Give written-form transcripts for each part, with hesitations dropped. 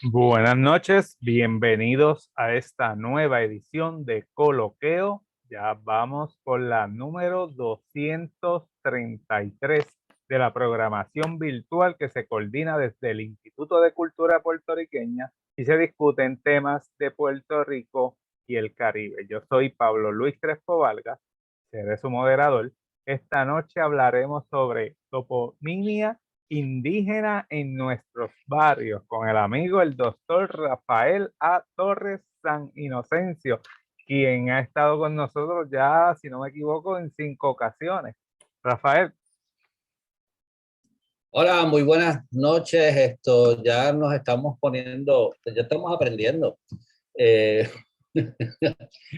Buenas noches, bienvenidos a esta nueva edición de Coloqueo. Ya vamos por la número 233 de la programación virtual que se coordina desde el Instituto de Cultura Puertorriqueña y se discuten temas de Puerto Rico y el Caribe. Yo soy Pablo Luis Crespo Vargas, seré su moderador. Esta noche hablaremos sobre toponimia indígena en nuestros barrios con el amigo el doctor Rafael A. Torres San Inocencio, quien ha estado con nosotros ya, si no me equivoco, en 5 ocasiones. Rafael. Hola, muy buenas noches. Ya nos estamos poniendo, ya estamos aprendiendo. Eh,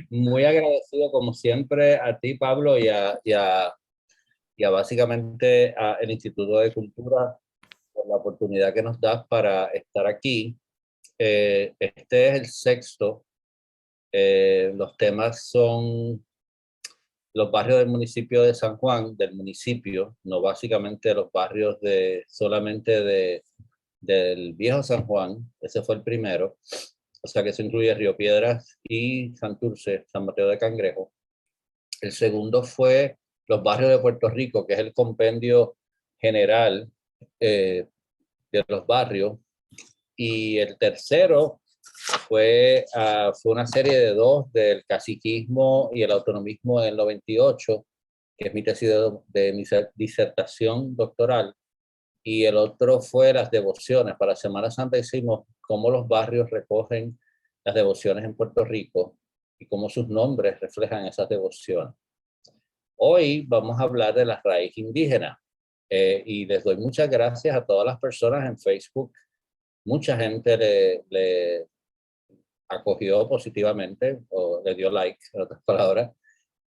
Muy agradecido como siempre a ti, Pablo, y a básicamente el Instituto de Cultura por la oportunidad que nos das para estar aquí. Este es el sexto. Los temas son los barrios del municipio de San Juan, del municipio, no básicamente los barrios solamente del viejo San Juan. Ese fue el primero. O sea que eso incluye Río Piedras y Santurce, San Mateo de Cangrejo. El segundo fue los barrios de Puerto Rico, que es el compendio general de los barrios. Y el tercero fue una serie de dos del caciquismo y el autonomismo en el 98, que es mi tesis de mi disertación doctoral. Y el otro fue las devociones. Para Semana Santa hicimos cómo los barrios recogen las devociones en Puerto Rico y cómo sus nombres reflejan esas devociones. Hoy vamos a hablar de la raíz indígena y les doy muchas gracias a todas las personas en Facebook. Mucha gente le acogió positivamente o le dio like, en otras palabras,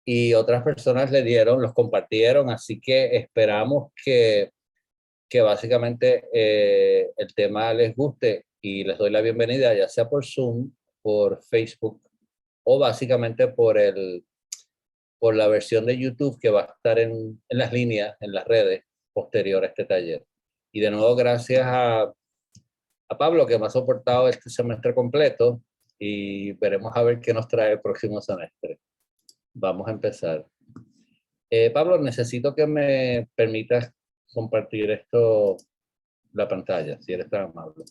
y otras personas los compartieron, así que esperamos que básicamente el tema les guste y les doy la bienvenida, ya sea por Zoom, por Facebook o básicamente por la versión de YouTube que va a estar en las líneas, en las redes posterior a este taller. Y de nuevo, gracias a Pablo, que me ha soportado este semestre completo, y veremos a ver qué nos trae el próximo semestre. Vamos a empezar. Pablo, necesito que me permitas compartir la pantalla, si eres tan amable.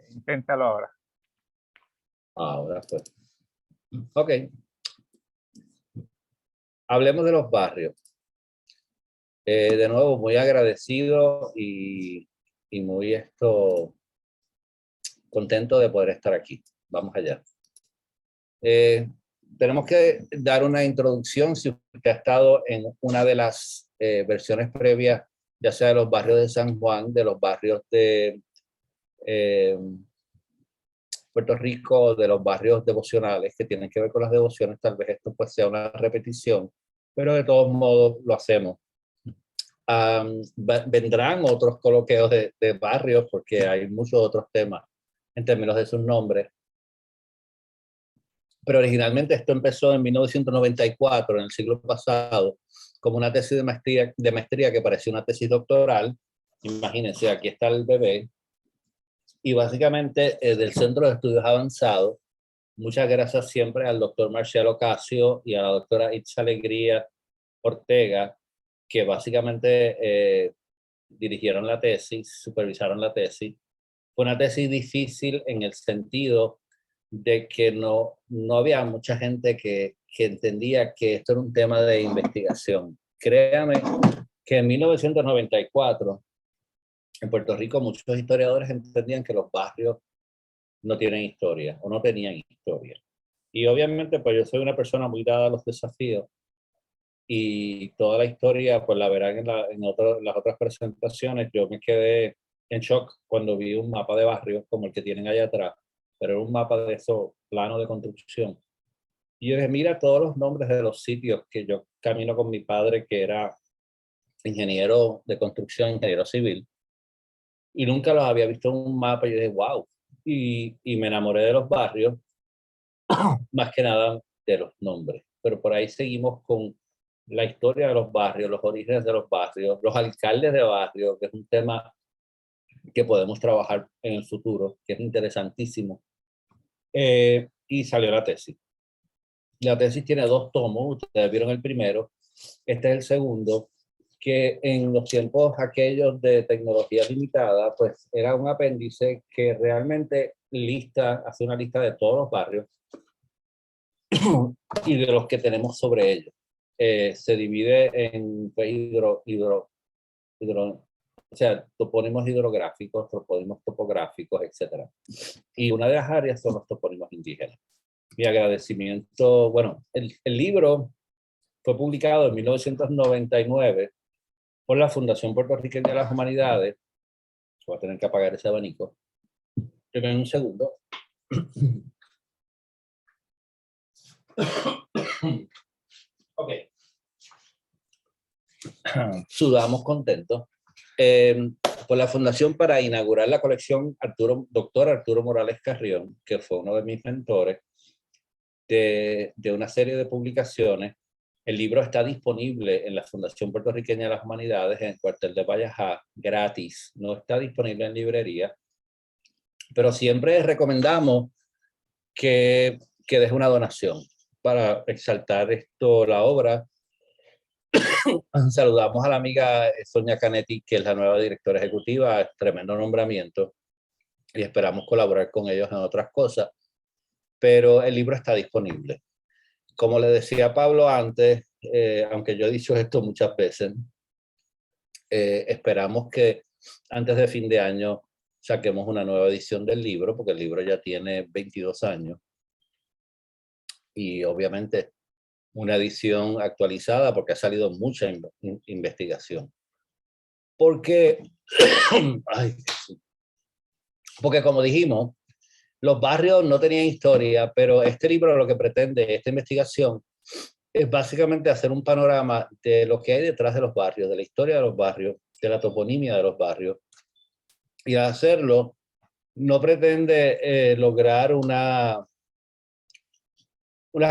Inténtalo ahora. Ahora pues. Ok. Hablemos de los barrios. De nuevo, muy agradecido y muy contento de poder estar aquí. Vamos allá. Tenemos que dar una introducción. Si usted ha estado en una de las versiones previas, ya sea de los barrios de San Juan, de los barrios de Puerto Rico, de los barrios devocionales que tienen que ver con las devociones, tal vez esto pues sea una repetición, pero de todos modos lo hacemos. Vendrán otros coloqueos de barrios porque hay muchos otros temas en términos de sus nombres. Pero originalmente esto empezó en 1994, en el siglo pasado, como una tesis de maestría que parecía una tesis doctoral. Imagínense, aquí está el bebé. Y básicamente del Centro de Estudios Avanzados, muchas gracias siempre al doctor Marcial Ocasio y a la doctora Itza Alegría Ortega, que básicamente dirigieron la tesis, supervisaron la tesis. Fue una tesis difícil en el sentido de que no había mucha gente que entendía que esto era un tema de investigación. Créame que en 1994, en Puerto Rico, muchos historiadores entendían que los barrios no tienen historia o no tenían historia. Y obviamente, pues yo soy una persona muy dada a los desafíos y toda la historia, pues la verán en las otras presentaciones. Yo me quedé en shock cuando vi un mapa de barrios como el que tienen allá atrás, pero era un mapa de esos planos de construcción. Y yo dije, mira todos los nombres de los sitios que yo camino con mi padre, que era ingeniero de construcción, ingeniero civil, y nunca los había visto en un mapa. Y yo dije, wow. Y me enamoré de los barrios, más que nada de los nombres. Pero por ahí seguimos con la historia de los barrios, los orígenes de los barrios, los alcaldes de barrios, que es un tema que podemos trabajar en el futuro, que es interesantísimo. Y salió la tesis. La tesis tiene 2 tomos, ustedes vieron el primero, este es el segundo, que en los tiempos aquellos de tecnología limitada, pues era un apéndice que realmente hace una lista de todos los barrios y de los que tenemos sobre ellos. Se divide en pues, o sea, topónimos hidrográficos, topónimos topográficos, etc. Y una de las áreas son los topónimos indígenas. Mi agradecimiento, bueno, el libro fue publicado en 1999 por la Fundación Puertorriqueña de las Humanidades. Voy a tener que apagar ese abanico. En un segundo. Ok. Sudamos contentos. Por la Fundación para inaugurar la colección Dr. Arturo Morales Carrión, que fue uno de mis mentores, de una serie de publicaciones. El libro está disponible en la Fundación Puertorriqueña de las Humanidades, en el cuartel de Vallajá, gratis. No está disponible en librería, pero siempre recomendamos que deje una donación para exaltar la obra. Saludamos a la amiga Sonia Canetti, que es la nueva directora ejecutiva, tremendo nombramiento, y esperamos colaborar con ellos en otras cosas, pero el libro está disponible. Como le decía a Pablo antes, aunque yo he dicho esto muchas veces, esperamos que antes de fin de año saquemos una nueva edición del libro, porque el libro ya tiene 22 años, y obviamente una edición actualizada porque ha salido mucha investigación. Porque, porque como dijimos, los barrios no tenían historia, pero este libro lo que pretende, esta investigación, es básicamente hacer un panorama de lo que hay detrás de los barrios, de la historia de los barrios, de la toponimia de los barrios. Y al hacerlo, no pretende lograr unas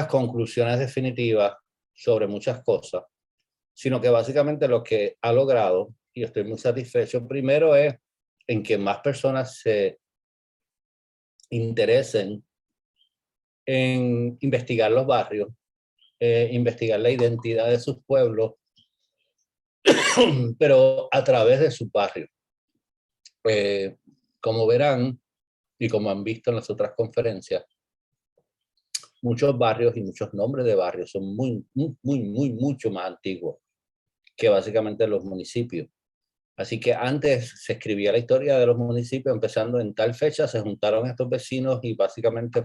conclusiones definitivas sobre muchas cosas, sino que básicamente lo que ha logrado, y estoy muy satisfecho, primero es en que más personas se interesen en investigar los barrios, investigar la identidad de sus pueblos, pero a través de sus barrios. Como verán, y como han visto en las otras conferencias, muchos barrios y muchos nombres de barrios son mucho más antiguos que básicamente los municipios. Así que antes se escribía la historia de los municipios, empezando en tal fecha, se juntaron estos vecinos y básicamente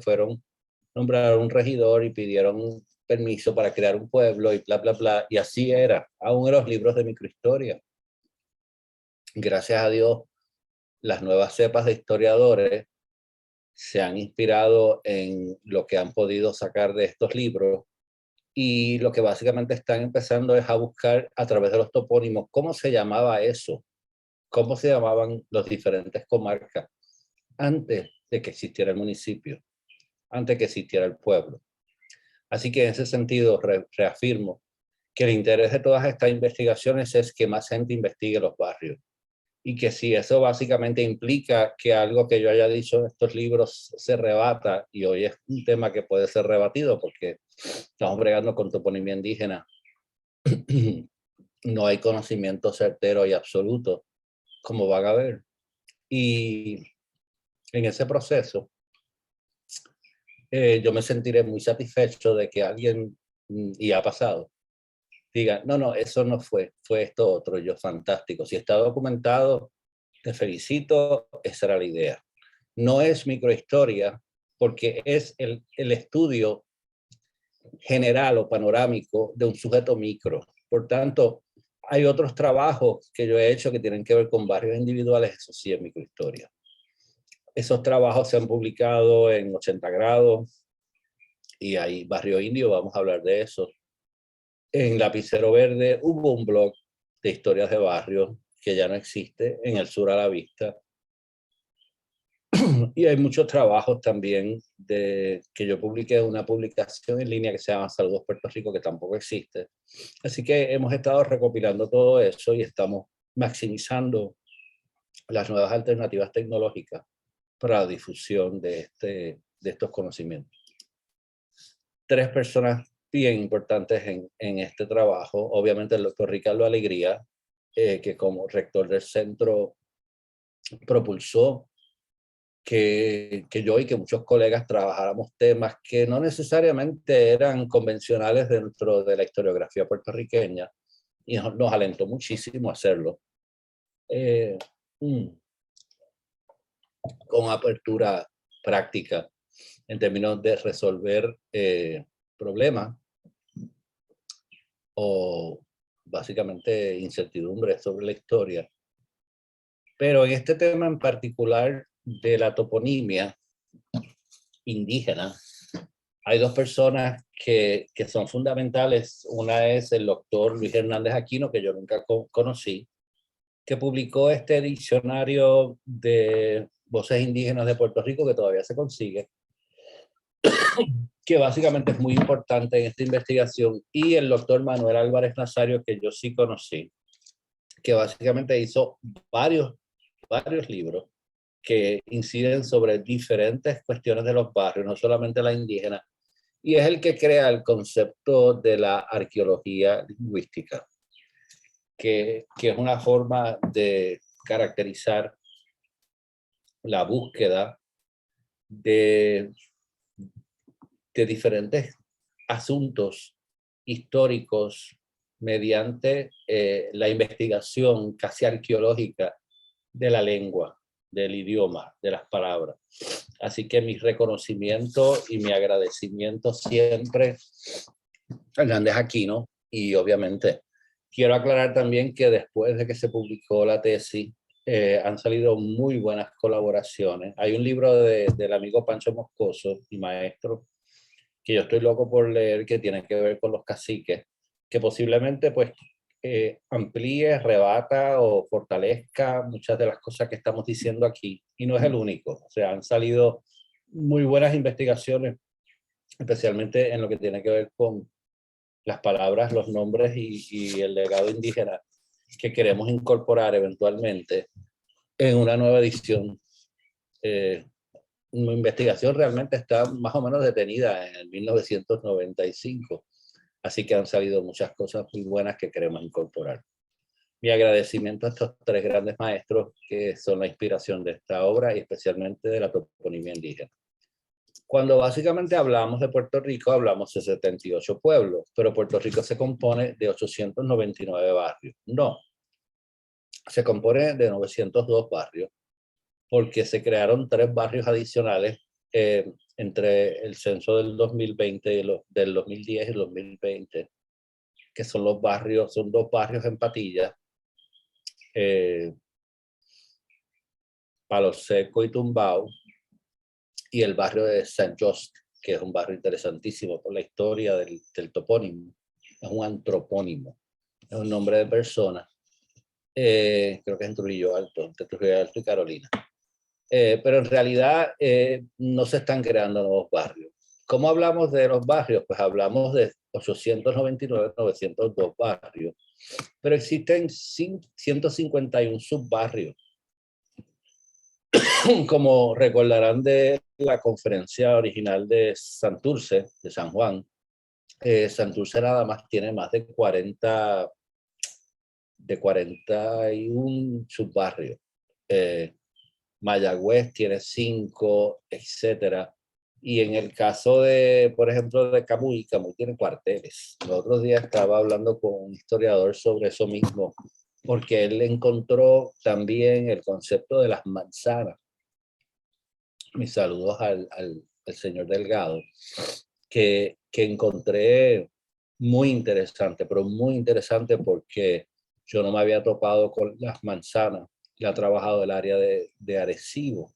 nombraron un regidor y pidieron permiso para crear un pueblo y bla, bla, bla. Y así era, aún en los libros de microhistoria. Gracias a Dios, las nuevas cepas de historiadores se han inspirado en lo que han podido sacar de estos libros y lo que básicamente están empezando es a buscar a través de los topónimos cómo se llamaba eso, cómo se llamaban las diferentes comarcas antes de que existiera el municipio, antes que existiera el pueblo. Así que en ese sentido reafirmo que el interés de todas estas investigaciones es que más gente investigue los barrios. Y que si eso básicamente implica que algo que yo haya dicho en estos libros se rebata, y hoy es un tema que puede ser rebatido porque estamos bregando con toponimia indígena, no hay conocimiento certero y absoluto, como van a ver. Y en ese proceso, yo me sentiré muy satisfecho de que alguien, y ha pasado, diga, no, eso no fue esto otro. Yo, fantástico. Si está documentado, te felicito, esa era la idea. No es microhistoria, porque es el estudio general o panorámico de un sujeto micro. Por tanto, hay otros trabajos que yo he hecho que tienen que ver con barrios individuales, eso sí es microhistoria. Esos trabajos se han publicado en 80 grados y hay Barrio Indio, vamos a hablar de eso. En Lapicero Verde hubo un blog de historias de barrios que ya no existe, en El Sur a la Vista. Y hay muchos trabajos también que yo publiqué, una publicación en línea que se llama Saludos Puerto Rico, que tampoco existe. Así que hemos estado recopilando todo eso y estamos maximizando las nuevas alternativas tecnológicas para la difusión de estos conocimientos. 3 personas bien importantes en este trabajo. Obviamente el doctor Ricardo Alegría, que como rector del centro propulsó que yo y que muchos colegas trabajáramos temas que no necesariamente eran convencionales dentro de la historiografía puertorriqueña, y nos alentó muchísimo a hacerlo. Con apertura práctica en términos de resolver problemas o básicamente incertidumbres sobre la historia. Pero en este tema en particular de la toponimia indígena, hay 2 personas que son fundamentales. Una es el doctor Luis Hernández Aquino, que yo nunca conocí, que publicó este diccionario de voces indígenas de Puerto Rico, que todavía se consigue, que básicamente es muy importante en esta investigación, y el doctor Manuel Álvarez Nazario, que yo sí conocí, que básicamente hizo varios libros que inciden sobre diferentes cuestiones de los barrios, no solamente la indígena, y es el que crea el concepto de la arqueología lingüística, que es una forma de caracterizar la búsqueda de diferentes asuntos históricos mediante la investigación casi arqueológica de la lengua, del idioma, de las palabras. Así que mi reconocimiento y mi agradecimiento siempre a Hernández Aquino, y obviamente quiero aclarar también que después de que se publicó la tesis, han salido muy buenas colaboraciones. Hay un libro del amigo Pancho Moscoso, mi maestro, que yo estoy loco por leer, que tiene que ver con los caciques, que posiblemente pues amplíe, rebata o fortalezca muchas de las cosas que estamos diciendo aquí, y no es el único. O sea, han salido muy buenas investigaciones, especialmente en lo que tiene que ver con las palabras, los nombres y el legado indígena, que queremos incorporar eventualmente en una nueva edición. Mi investigación realmente está más o menos detenida en el 1995, así que han salido muchas cosas muy buenas que queremos incorporar. Mi agradecimiento a estos 3 grandes maestros que son la inspiración de esta obra, y especialmente de la toponimia indígena. Cuando básicamente hablamos de Puerto Rico, hablamos de 78 pueblos, pero Puerto Rico se compone de 899 barrios. No, se compone de 902 barrios, porque se crearon 3 barrios adicionales entre el censo del 2020 y del 2010 y el 2020, que son los barrios, son 2 barrios en Patillas, Palo Seco y Tumbao, y el barrio de San Just, que es un barrio interesantísimo por la historia del topónimo. Es un antropónimo, es un nombre de persona. Creo que es en Trujillo Alto, entre Trujillo Alto y Carolina. Pero en realidad no se están creando nuevos barrios. ¿Cómo hablamos de los barrios? Pues hablamos de 899, 902 barrios, pero existen 151 subbarrios. Como recordarán de la conferencia original de Santurce, de San Juan, Santurce nada más tiene más de 41 subbarrios. Mayagüez tiene 5, etcétera. Y en el caso de, por ejemplo, de Camuy, Camuy tiene cuarteles. Los otros días estaba hablando con un historiador sobre eso mismo, porque él encontró también el concepto de las manzanas. Mis saludos al señor Delgado, que encontré muy interesante, pero muy interesante, porque yo no me había topado con las manzanas. Le ha trabajado el área de Arecibo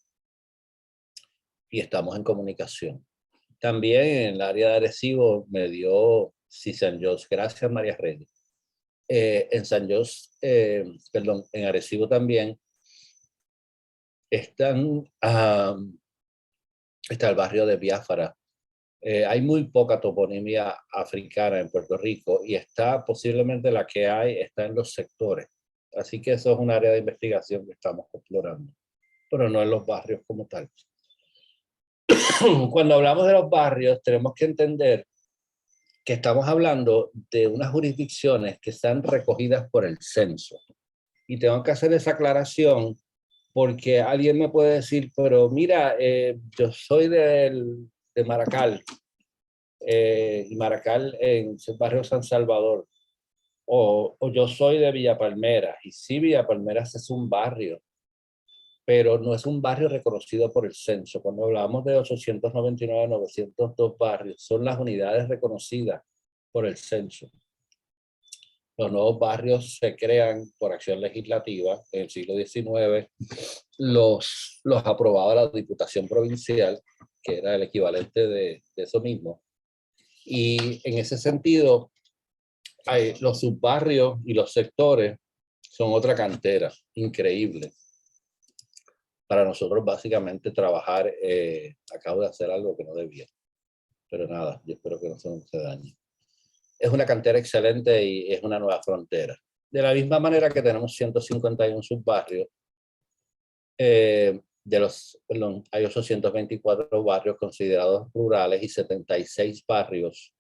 y estamos en comunicación. También en el área de Arecibo me dio San Jos, gracias María Reyes. En San Jos, perdón, en Arecibo también está el barrio de Biafara. Hay muy poca toponimia africana en Puerto Rico, y está posiblemente la que hay está en los sectores. Así que eso es un área de investigación que estamos explorando, pero no en los barrios como tal. Cuando hablamos de los barrios, tenemos que entender que estamos hablando de unas jurisdicciones que están recogidas por el censo. Y tengo que hacer esa aclaración porque alguien me puede decir, pero mira, yo soy de Maracal, y Maracal en el barrio San Salvador, o yo soy de Villa Palmeras, y sí, Villa Palmeras es un barrio, pero no es un barrio reconocido por el censo. Cuando hablamos de 899, 902 barrios, son las unidades reconocidas por el censo. Los nuevos barrios se crean por acción legislativa en el siglo XIX, los aprobaba la Diputación Provincial, que era el equivalente de eso mismo. Y en ese sentido, los subbarrios y los sectores son otra cantera increíble. Para nosotros, básicamente, trabajar, acabo de hacer algo que no debía. Pero nada, yo espero que no se dañe. Es una cantera excelente y es una nueva frontera. De la misma manera que tenemos 151 subbarrios, perdón, hay 824 barrios considerados rurales y 76 barrios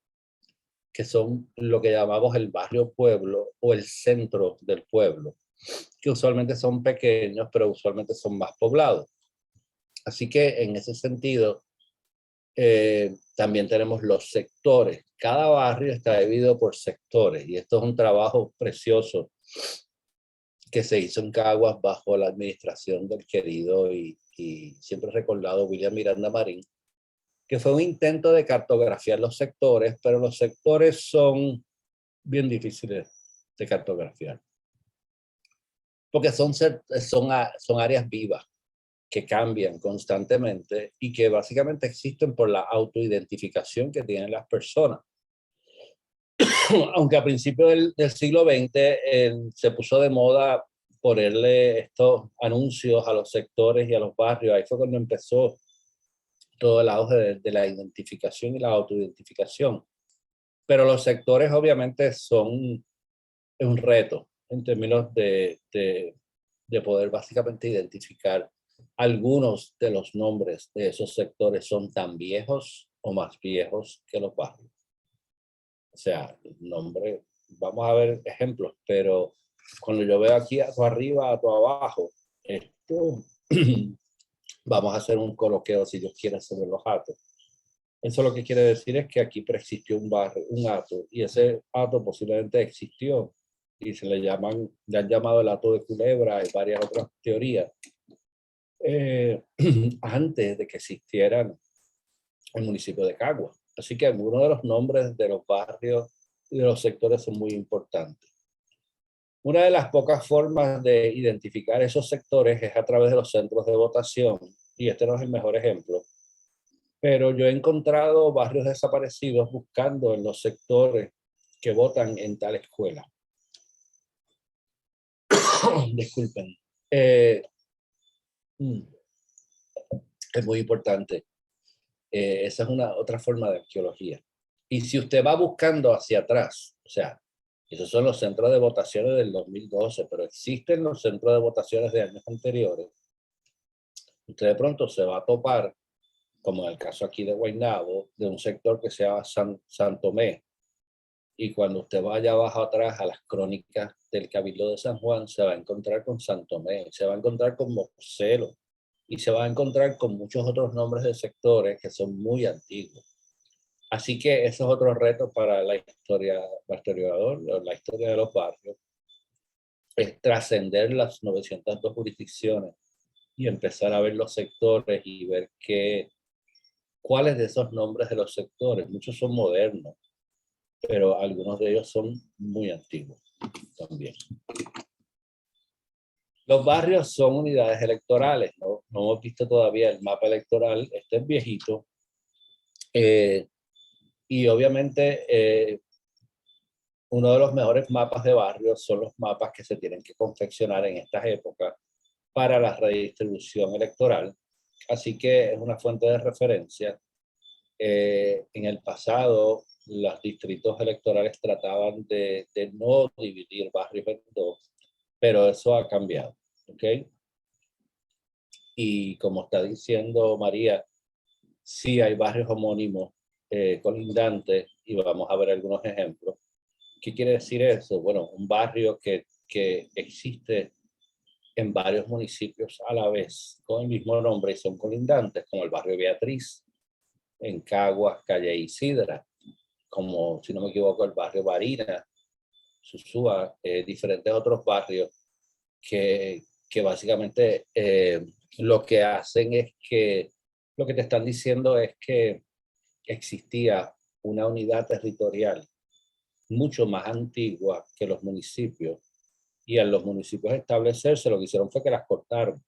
que son lo que llamamos el barrio pueblo o el centro del pueblo, que usualmente son pequeños, pero usualmente son más poblados. Así que en ese sentido, también tenemos los sectores. Cada barrio está dividido por sectores y esto es un trabajo precioso que se hizo en Caguas bajo la administración del querido y siempre recordado William Miranda Marín, que fue un intento de cartografiar los sectores, pero los sectores son bien difíciles de cartografiar, porque son áreas vivas que cambian constantemente y que básicamente existen por la autoidentificación que tienen las personas. Aunque a principios del siglo XX se puso de moda ponerle estos anuncios a los sectores y a los barrios, ahí fue cuando empezó todo el auge de la identificación y la autoidentificación. Pero los sectores obviamente son un reto en términos de poder básicamente identificar. Algunos de los nombres de esos sectores son tan viejos o más viejos que los barrios. O sea, el nombre, vamos a ver ejemplos, pero cuando yo veo aquí a tu arriba, a tu abajo, esto, vamos a hacer un coloqueo, si Dios quiere, sobre los hatos. Eso lo que quiere decir es que aquí preexistió un hato, y ese hato posiblemente existió, y le han llamado el hato de Culebra y varias otras teorías, antes de que existieran el municipio de Caguas. Así que algunos de los nombres de los barrios y de los sectores son muy importantes. Una de las pocas formas de identificar esos sectores es a través de los centros de votación, y este no es el mejor ejemplo, pero yo he encontrado barrios desaparecidos buscando en los sectores que votan en tal escuela. Disculpen. Es muy importante. Esa es otra forma de arqueología. Y si usted va buscando hacia atrás, o sea, esos son los centros de votaciones del 2012, pero existen los centros de votaciones de años anteriores, usted de pronto se va a topar, como en el caso aquí de Guaynabo, de un sector que se llama San Tomé. Y cuando usted vaya abajo atrás a las crónicas del Cabildo de San Juan, se va a encontrar con San Tomé, se va a encontrar con Mocelo, y se va a encontrar con muchos otros nombres de sectores que son muy antiguos. Así que eso es otro reto para la historiador, la historia de los barrios, es trascender las 902 jurisdicciones y empezar a ver los sectores y ver cuáles de esos nombres de los sectores, muchos son modernos, pero algunos de ellos son muy antiguos también. Los barrios son unidades electorales, no hemos visto todavía el mapa electoral, este es viejito, y obviamente uno de los mejores mapas de barrios son los mapas que se tienen que confeccionar en estas épocas para la redistribución electoral, así que es una fuente de referencia. En el pasado, los distritos electorales trataban de no dividir barrios en dos, pero eso ha cambiado, ¿ok? Y como está diciendo María, sí hay barrios homónimos colindantes y vamos a ver algunos ejemplos. ¿Qué quiere decir eso? Bueno, un barrio que existe en varios municipios a la vez con el mismo nombre y son colindantes, como el barrio Beatriz, en Caguas, Calle Isidra, como, si no me equivoco, el barrio Barina, Susúa, diferentes otros barrios que básicamente lo que hacen es que, lo que te están diciendo es que existía una unidad territorial mucho más antigua que los municipios, y a los municipios establecerse lo que hicieron fue que las cortaron.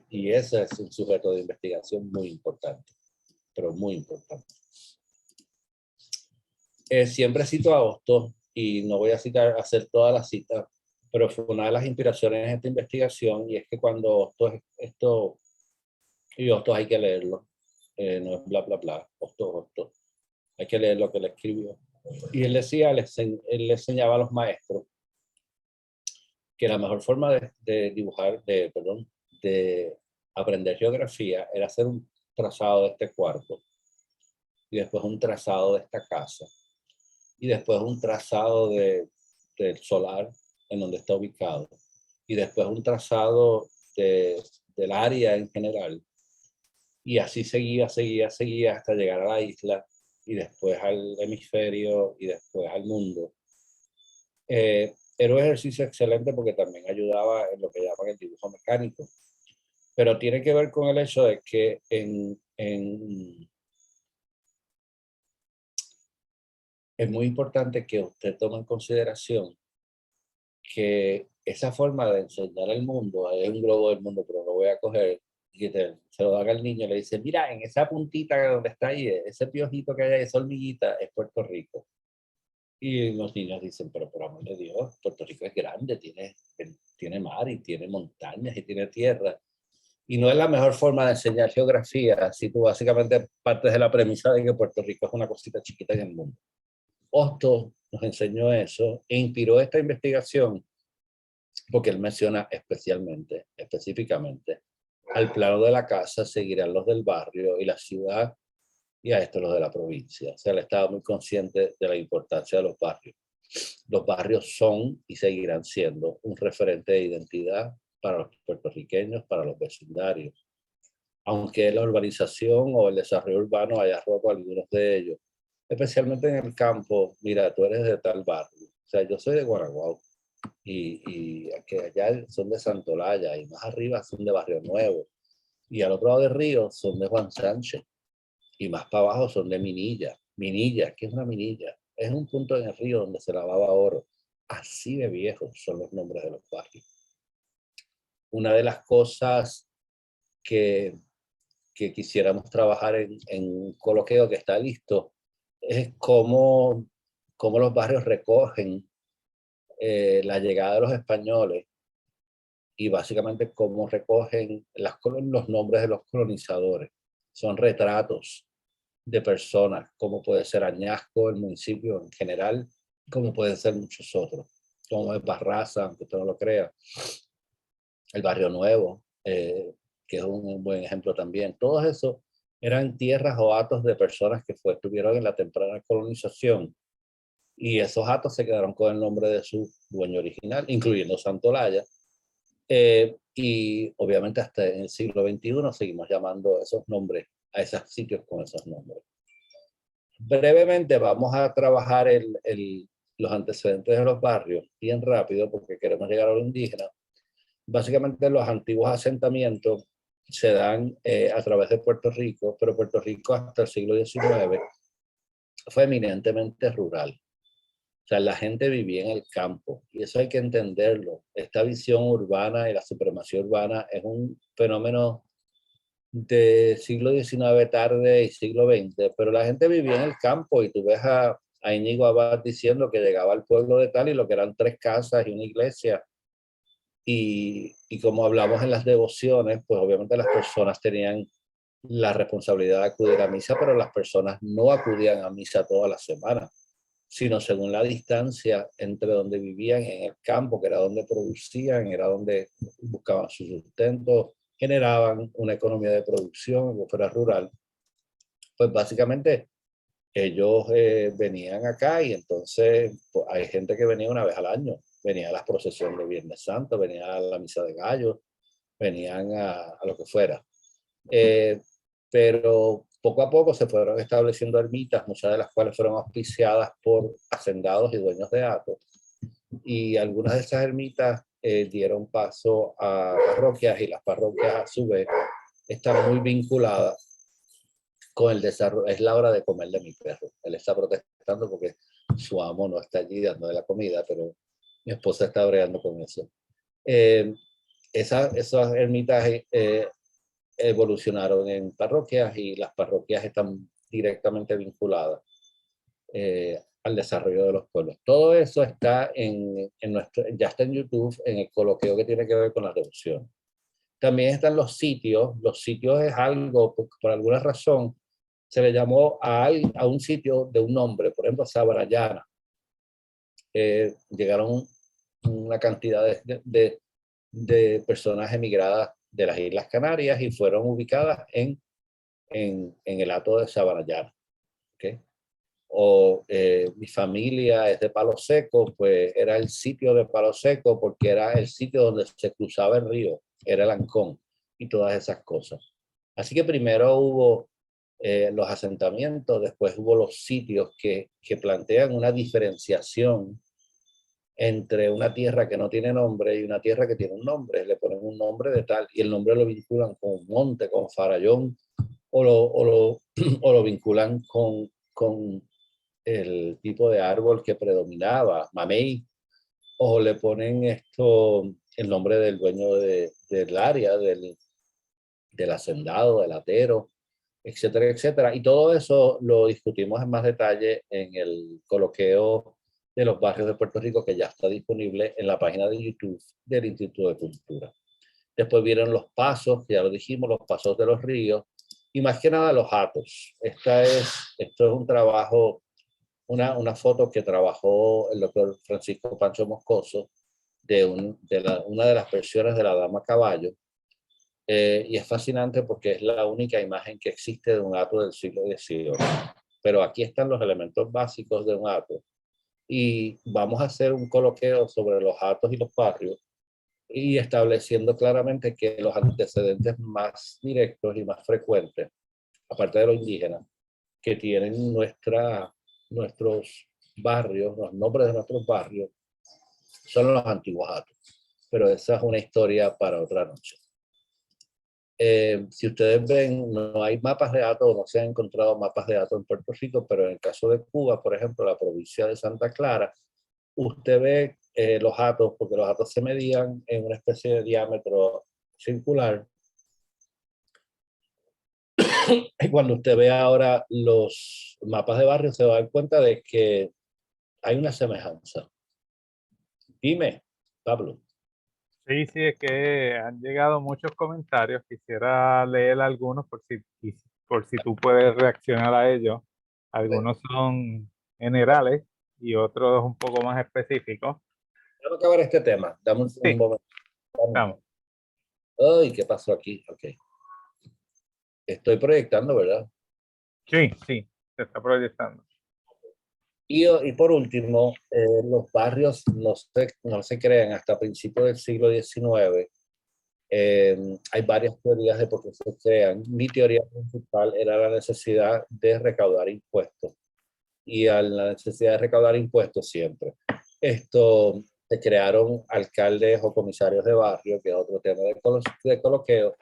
Y ese es un sujeto de investigación muy importante, pero muy importante. Siempre cito a Hostos y no voy a hacer todas las citas, pero fue una de las inspiraciones de esta investigación, y es que cuando Hostos, y Hostos hay que leerlo, no es bla, bla, bla, Hostos, hay que leer lo que él escribió. Y él decía, él le enseñaba a los maestros que la mejor forma de dibujar, de aprender geografía era hacer un trazado de este cuarto, y después un trazado de esta casa, y después un trazado del solar en donde está ubicado, y después un trazado del área en general, y así seguía hasta llegar a la isla, y después al hemisferio, y después al mundo. Era un ejercicio excelente porque también ayudaba en lo que llaman el dibujo mecánico, pero tiene que ver con el hecho de que es muy importante que usted tome en consideración que esa forma de enseñar el mundo, es un globo del mundo, pero lo voy a coger y se lo haga al niño, le dice, mira, en esa puntita donde está ahí, ese piojito que hay ahí, esa hormiguita, es Puerto Rico. Y los niños dicen, pero por amor de Dios, Puerto Rico es grande, tiene mar y tiene montañas y tiene tierra. Y no es la mejor forma de enseñar geografía si tú básicamente partes de la premisa de que Puerto Rico es una cosita chiquita en el mundo. Hostos nos enseñó eso e inspiró esta investigación porque él menciona específicamente, al plano de la casa seguirán los del barrio y la ciudad, y a esto los de la provincia. O sea, él estaba muy consciente de la importancia de los barrios. Los barrios son y seguirán siendo un referente de identidad para los puertorriqueños, para los vecindarios. Aunque la urbanización o el desarrollo urbano haya roto algunos de ellos, especialmente en el campo. Mira, tú eres de tal barrio. O sea, yo soy de Guanaguao y que allá son de Santolaya, y más arriba son de Barrio Nuevo, y al otro lado del río son de Juan Sánchez, y más para abajo son de Minilla. Minilla, ¿qué es una minilla? Es un punto en el río donde se lavaba oro. Así de viejos son los nombres de los barrios. Una de las cosas que quisiéramos trabajar en un coloquio que está listo es cómo los barrios recogen la llegada de los españoles, y básicamente cómo recogen los nombres de los colonizadores. Son retratos de personas, como puede ser Añasco, el municipio en general, como pueden ser muchos otros, como es Barraza, aunque usted no lo crea, el Barrio Nuevo, que es un buen ejemplo también. Todos esos eran tierras o hatos de personas que estuvieron en la temprana colonización, y esos hatos se quedaron con el nombre de su dueño original, incluyendo Santolaya. Y obviamente hasta en el siglo XXI seguimos llamando esos nombres a esos sitios con esos nombres. Brevemente vamos a trabajar los antecedentes de los barrios bien rápido porque queremos llegar a lo indígena. Básicamente los antiguos asentamientos se dan a través de Puerto Rico, pero Puerto Rico hasta el siglo XIX fue eminentemente rural. O sea, la gente vivía en el campo, y eso hay que entenderlo. Esta visión urbana y la supremacía urbana es un fenómeno de siglo XIX tarde y siglo XX, pero la gente vivía en el campo, y tú ves a Íñigo Abad diciendo que llegaba al pueblo de tal y lo que eran 3 casas y una iglesia. Y como hablamos en las devociones, pues obviamente las personas tenían la responsabilidad de acudir a misa, pero las personas no acudían a misa toda la semana. sino según la distancia entre donde vivían en el campo, que era donde producían, era donde buscaban su sustento, generaban una economía de producción que fuera rural. Pues básicamente ellos venían acá y entonces pues, hay gente que venía una vez al año, venía a las procesiones de Viernes Santo, venía a la misa de gallos, venían a lo que fuera. Pero poco a poco se fueron estableciendo ermitas, muchas de las cuales fueron auspiciadas por hacendados y dueños de hatos. Y algunas de esas ermitas dieron paso a parroquias, y las parroquias a su vez están muy vinculadas con el desarrollo. Es la hora de comer de mi perro. Él está protestando porque su amo no está allí dándole la comida, pero mi esposa está bregando con eso. Esas ermitas evolucionaron en parroquias y las parroquias están directamente vinculadas al desarrollo de los pueblos. Todo eso está ya está en YouTube, en el coloquio que tiene que ver con la devoción. También están los sitios. Los sitios es algo, por alguna razón, se le llamó a un sitio de un nombre, por ejemplo, Sabarayana. Llegaron una cantidad de personas emigradas de las Islas Canarias y fueron ubicadas en el hato de Sabarayana. ¿Okay? O mi familia es de Palo Seco, pues era el sitio de Palo Seco porque era el sitio donde se cruzaba el río, era el Ancón y todas esas cosas. Así que primero hubo los asentamientos, después hubo los sitios que plantean una diferenciación entre una tierra que no tiene nombre y una tierra que tiene un nombre. Le ponen un nombre de tal y el nombre lo vinculan con un monte, con Farallón, o lo vinculan con el tipo de árbol que predominaba, mamey, o le ponen el nombre del dueño del área, del hacendado, del atero, etcétera, etcétera. Y todo eso lo discutimos en más detalle en el coloquio de los barrios de Puerto Rico, que ya está disponible en la página de YouTube del Instituto de Cultura. Después vieron los pasos, que ya lo dijimos, los pasos de los ríos, y más que nada los hatos. Esto es un trabajo, una foto que trabajó el doctor Francisco Pancho Moscoso de una de las versiones de la Dama Caballo, y es fascinante porque es la única imagen que existe de un hato del siglo XVIII. Pero aquí están los elementos básicos de un hato. Y vamos a hacer un coloquio sobre los hatos y los barrios, y estableciendo claramente que los antecedentes más directos y más frecuentes, aparte de los indígenas, que tienen nuestros barrios, los nombres de nuestros barrios, son los antiguos hatos. Pero esa es una historia para otra noche. Si ustedes ven, no hay mapas de hatos, no se han encontrado mapas de hatos en Puerto Rico, pero en el caso de Cuba, por ejemplo, la provincia de Santa Clara, usted ve los hatos, porque los hatos se medían en una especie de diámetro circular. Y cuando usted ve ahora los mapas de barrio, se va a dar cuenta de que hay una semejanza. Dime, Pablo. Sí, sí, es que han llegado muchos comentarios. Quisiera leer algunos por si tú puedes reaccionar a ellos. Algunos son generales y otros un poco más específicos. Quiero acabar este tema. Dame un Sí, momento. vamos. Ay, ¿qué pasó aquí? Ok. Estoy proyectando, ¿verdad? Sí, sí, se está proyectando. Y por último, los barrios no se crean hasta principios del siglo XIX. Hay varias teorías de por qué se crean. Mi teoría principal era la necesidad de recaudar impuestos. Y a la necesidad de recaudar impuestos siempre. Se crearon alcaldes o comisarios de barrio, que es otro tema de coloqueo.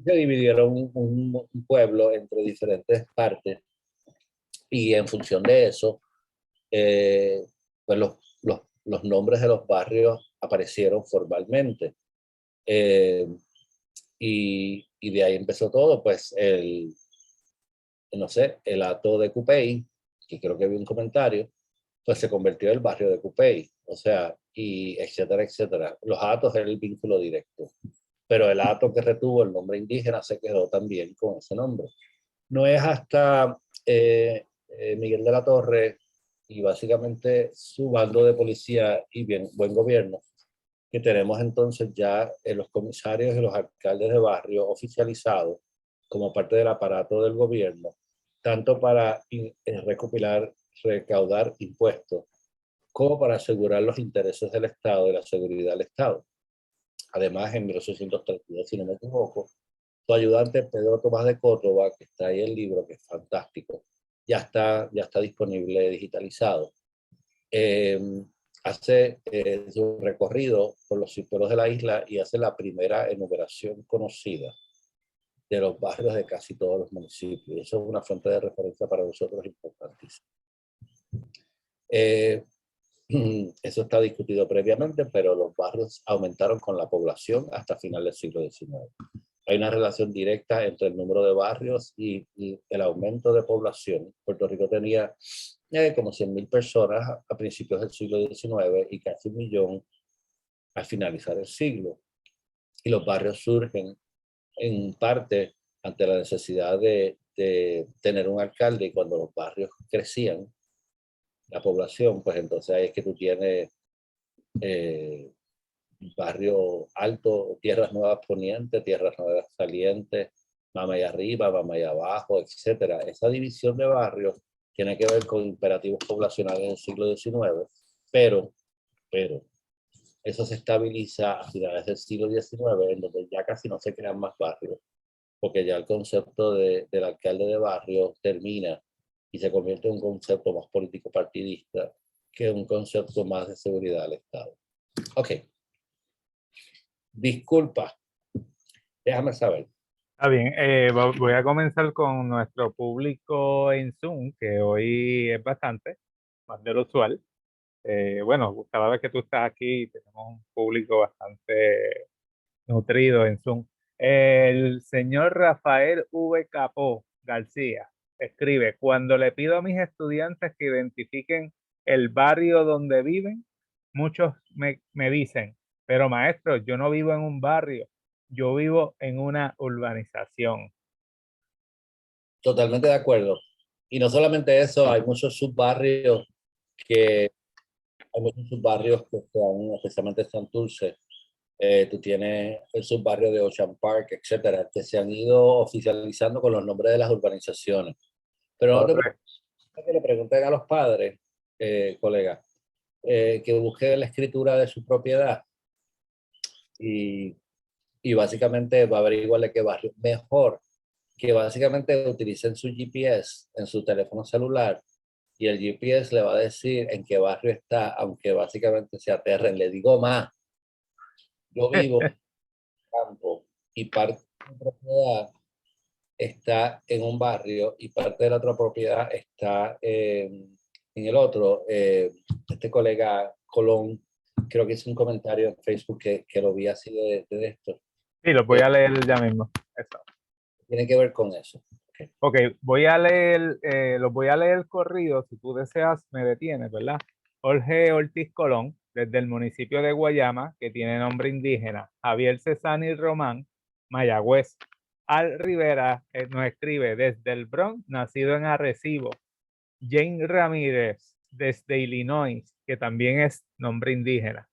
Se dividieron un pueblo entre diferentes partes y en función de eso, pues los nombres de los barrios aparecieron formalmente. Y de ahí empezó todo, pues no sé, el hato de Cupey, que creo que vi un comentario, pues se convirtió en el barrio de Cupey, o sea, y etcétera, etcétera. Los hatos eran el vínculo directo, pero el hato que retuvo el nombre indígena se quedó también con ese nombre. No es hasta Miguel de la Torre y básicamente su bando de policía y buen gobierno, que tenemos entonces ya los comisarios y los alcaldes de barrio oficializados como parte del aparato del gobierno, tanto para recaudar impuestos, como para asegurar los intereses del Estado y la seguridad del Estado. Además, en 1832, si no me equivoco, su ayudante Pedro Tomás de Córdoba, que está ahí el libro, que es fantástico, ya está disponible digitalizado. Hace su recorrido por los pueblos de la isla y hace la primera enumeración conocida de los barrios de casi todos los municipios. Eso es una fuente de referencia para nosotros importantísima. Eso está discutido previamente, pero los barrios aumentaron con la población hasta final del siglo XIX. Hay una relación directa entre el número de barrios y el aumento de población. Puerto Rico tenía como 100.000 personas a principios del siglo XIX y casi 1 millón al finalizar el siglo. Y los barrios surgen en parte ante la necesidad de tener un alcalde, y cuando los barrios crecían, la población, pues entonces ahí es que tú tienes barrio alto, tierras nuevas poniente, tierras nuevas salientes, Mamey arriba, Mamey abajo, etcétera. Esa división de barrios tiene que ver con imperativos poblacionales del siglo XIX, pero eso se estabiliza a finales del siglo XIX, en donde ya casi no se crean más barrios, porque ya el concepto del alcalde de barrio termina y se convierte en un concepto más político partidista que un concepto más de seguridad del Estado. Ok. Disculpa, déjame saber. Está bien, voy a comenzar con nuestro público en Zoom, que hoy es bastante, más de lo usual. Bueno, cada vez que tú estás aquí tenemos un público bastante nutrido en Zoom. El señor Rafael V. Capó García escribe: cuando le pido a mis estudiantes que identifiquen el barrio donde viven, muchos me dicen, pero maestro, yo no vivo en un barrio, yo vivo en una urbanización. Totalmente de acuerdo. Y no solamente eso, hay muchos subbarrios que están, especialmente en Santurce. Tú tienes el subbarrio de Ocean Park, etcétera, que se han ido oficializando con los nombres de las urbanizaciones. Pero no te Correcto. preocupes, que le pregunten a los padres, colegas, que busquen la escritura de su propiedad y básicamente va a averiguarle qué barrio. Mejor que básicamente utilicen su GPS en su teléfono celular y el GPS le va a decir en qué barrio está, aunque básicamente se aterren. Le digo más, yo vivo en campo y parte de mi propiedad está en un barrio y parte de la otra propiedad está en el otro. Este colega Colón, creo que hizo un comentario en Facebook que lo vi así de esto. Sí, lo voy a leer ya mismo. Eso. Tiene que ver con eso. Ok, voy a leer, los voy a leer corrido. Si tú deseas, me detienes, ¿verdad? Jorge Ortiz Colón, desde el municipio de Guayama, que tiene nombre indígena. Javier Cesani Román, Mayagüez. Al Rivera nos escribe desde el Bronx, nacido en Arecibo. Jane Ramírez, desde Illinois, que también es nombre indígena.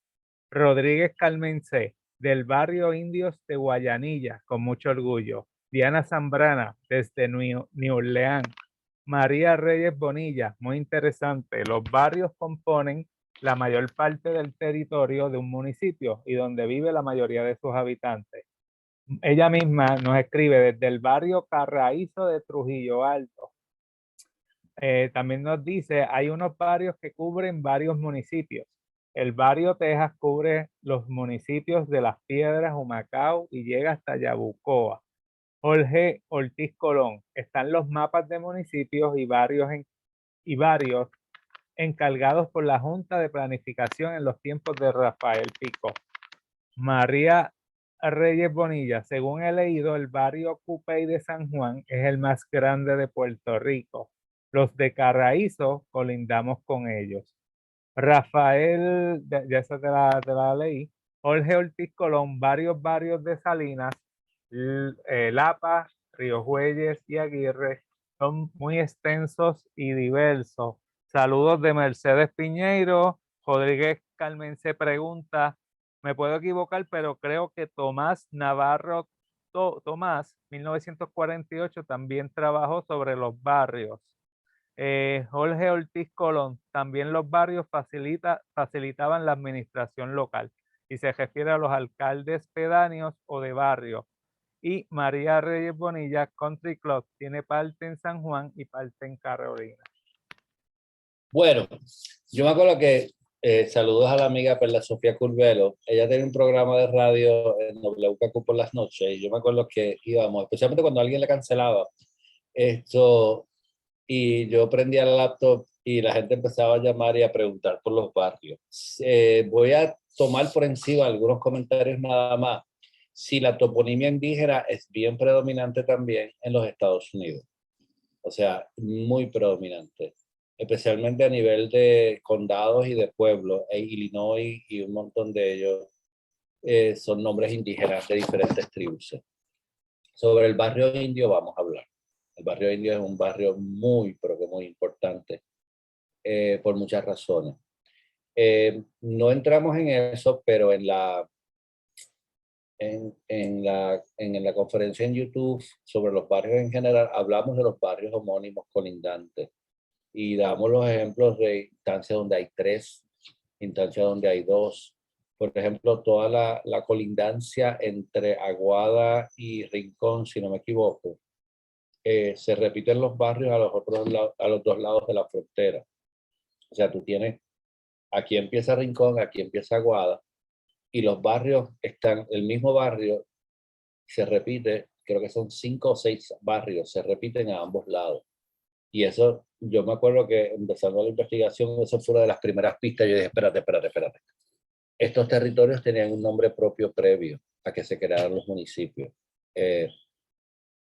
Rodríguez Carmen C., del barrio Indios de Guayanilla, con mucho orgullo. Diana Zambrana, desde New Orleans. María Reyes Bonilla, muy interesante. Los barrios componen la mayor parte del territorio de un municipio y donde vive la mayoría de sus habitantes. Ella misma nos escribe desde el barrio Carraízo de Trujillo Alto. También nos dice, hay unos barrios que cubren varios municipios. El barrio Texas cubre los municipios de Las Piedras, Humacao y llega hasta Yabucoa. Jorge Ortiz Colón, están los mapas de municipios y varios encargados por la Junta de Planificación en los tiempos de Rafael Pico. María Reyes Bonilla, según he leído, el barrio Cupey de San Juan es el más grande de Puerto Rico. Los de Carraízo colindamos con ellos. Rafael, ya esa te la leí. Jorge Ortiz Colón, varios barrios de Salinas, Lapa, Río Jueyes y Aguirre son muy extensos y diversos. Saludos de Mercedes Piñeiro. Rodríguez Carmen se pregunta, me puedo equivocar, pero creo que Tomás Navarro Tomás, 1948, también trabajó sobre los barrios. Jorge Ortiz Colón, también los barrios facilitaban la administración local y se refiere a los alcaldes pedáneos o de barrio. Y María Reyes Bonilla, Country Club, tiene parte en San Juan y parte en Carolina. Bueno, yo me acuerdo que, saludos a la amiga Perla Sofía Curvelo, ella tenía un programa de radio en WKQ por las noches, y yo me acuerdo que íbamos, especialmente cuando alguien le cancelaba esto, y yo prendía el laptop y la gente empezaba a llamar y a preguntar por los barrios. Voy a tomar por encima algunos comentarios nada más. Si la toponimia indígena es bien predominante también en los Estados Unidos, o sea, muy predominante, especialmente a nivel de condados y de pueblos. Illinois y un montón de ellos son nombres indígenas de diferentes tribus. Sobre el barrio indio vamos a hablar. El barrio indio es un barrio muy, pero que muy importante por muchas razones. No entramos en eso, pero en la conferencia en YouTube sobre los barrios en general, hablamos de los barrios homónimos colindantes y damos los ejemplos de instancias donde hay 3, instancias donde hay 2. Por ejemplo, toda la colindancia entre Aguada y Rincón, si no me equivoco, se repiten los barrios a los 2 lados de la frontera. O sea, tú tienes, aquí empieza Rincón, aquí empieza Aguada, y los barrios están, el mismo barrio se repite, creo que son 5 o 6 barrios, se repiten a ambos lados. Y eso, yo me acuerdo que empezando la investigación, eso fue una de las primeras pistas. Yo dije, espérate. Estos territorios tenían un nombre propio previo a que se crearan los municipios.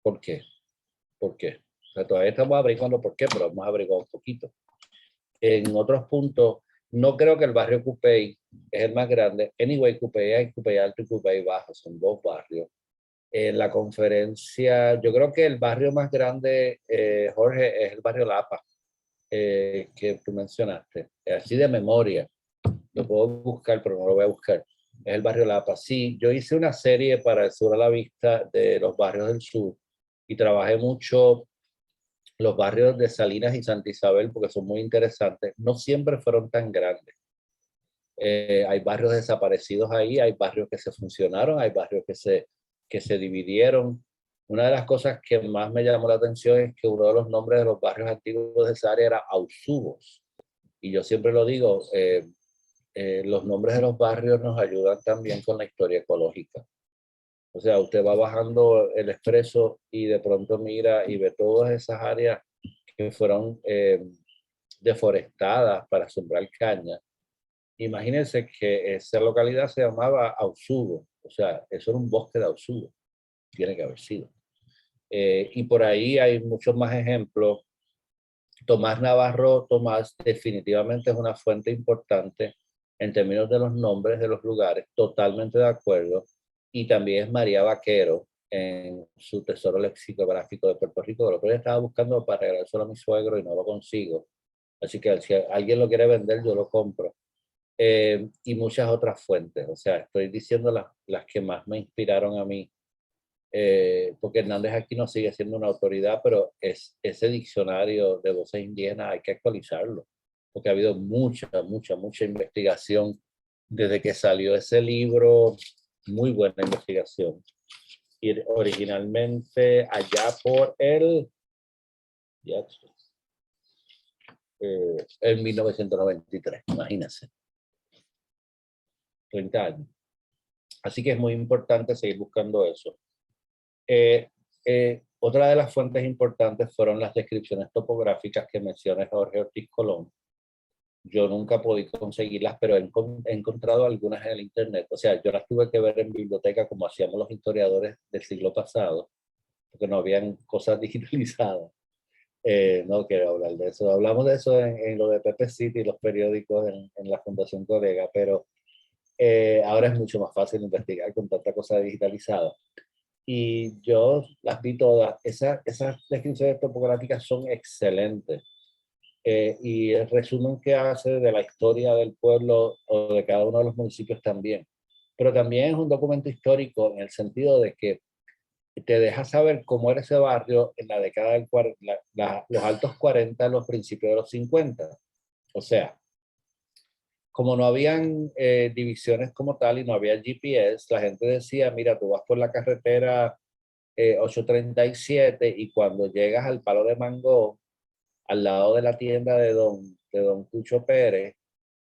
¿Por qué? ¿Por qué? O sea, todavía estamos averiguando por qué, pero vamos a averiguar un poquito. En otros puntos, no creo que el barrio Cupey es el más grande. Anyway, Cupey hay Cupey Alto y Cupey Bajo, son 2 barrios. En la conferencia, yo creo que el barrio más grande, Jorge, es el barrio Lapa, que tú mencionaste. Así de memoria, lo puedo buscar, pero no lo voy a buscar. Es el barrio Lapa. Sí, yo hice una serie para el Sur a la Vista de los barrios del sur y trabajé mucho los barrios de Salinas y Santa Isabel porque son muy interesantes. No siempre fueron tan grandes. Hay barrios desaparecidos ahí, hay barrios que se funcionaron, hay barrios que se dividieron. Una de las cosas que más me llamó la atención es que uno de los nombres de los barrios antiguos de esa área era Ausubos. Y yo siempre lo digo, los nombres de los barrios nos ayudan también con la historia ecológica. O sea, usted va bajando el expreso y de pronto mira y ve todas esas áreas que fueron deforestadas para sembrar caña. Imagínense que esa localidad se llamaba Ausubo, o sea, eso era un bosque de Ausubo, tiene que haber sido. Y por ahí hay muchos más ejemplos. Tomás Navarro, Tomás definitivamente es una fuente importante en términos de los nombres de los lugares, totalmente de acuerdo. Y también es María Vaquero en su tesoro lexicográfico de Puerto Rico, lo que yo estaba buscando para regalárselo a mi suegro y no lo consigo. Así que si alguien lo quiere vender, yo lo compro. Y muchas otras fuentes. O sea, estoy diciendo las que más me inspiraron a mí, porque Hernández Aquino sigue siendo una autoridad, pero ese diccionario de voces indígenas hay que actualizarlo, porque ha habido mucha investigación desde que salió ese libro, muy buena investigación. Y originalmente allá por el 1993, imagínense. 30 años. Así que es muy importante seguir buscando eso. Otra de las fuentes importantes fueron las descripciones topográficas que menciona Jorge Ortiz Colón. Yo nunca he podido conseguirlas, pero he encontrado algunas en el internet. O sea, yo las tuve que ver en biblioteca como hacíamos los historiadores del siglo pasado, porque no habían cosas digitalizadas. No quiero hablar de eso. Hablamos de eso en lo de Pepe City y los periódicos en la Fundación Colega, pero ahora es mucho más fácil investigar con tanta cosa digitalizada. Y yo las vi todas. Esas descripciones topográficas son excelentes. y el resumen que hace de la historia del pueblo o de cada uno de los municipios también. Pero también es un documento histórico en el sentido de que te deja saber cómo era ese barrio en la década del los altos 40, los principios de los 50. O sea, como no habían divisiones como tal y no había GPS, la gente decía, mira, tú vas por la carretera 837 y cuando llegas al Palo de Mango, al lado de la tienda de don Cucho Pérez,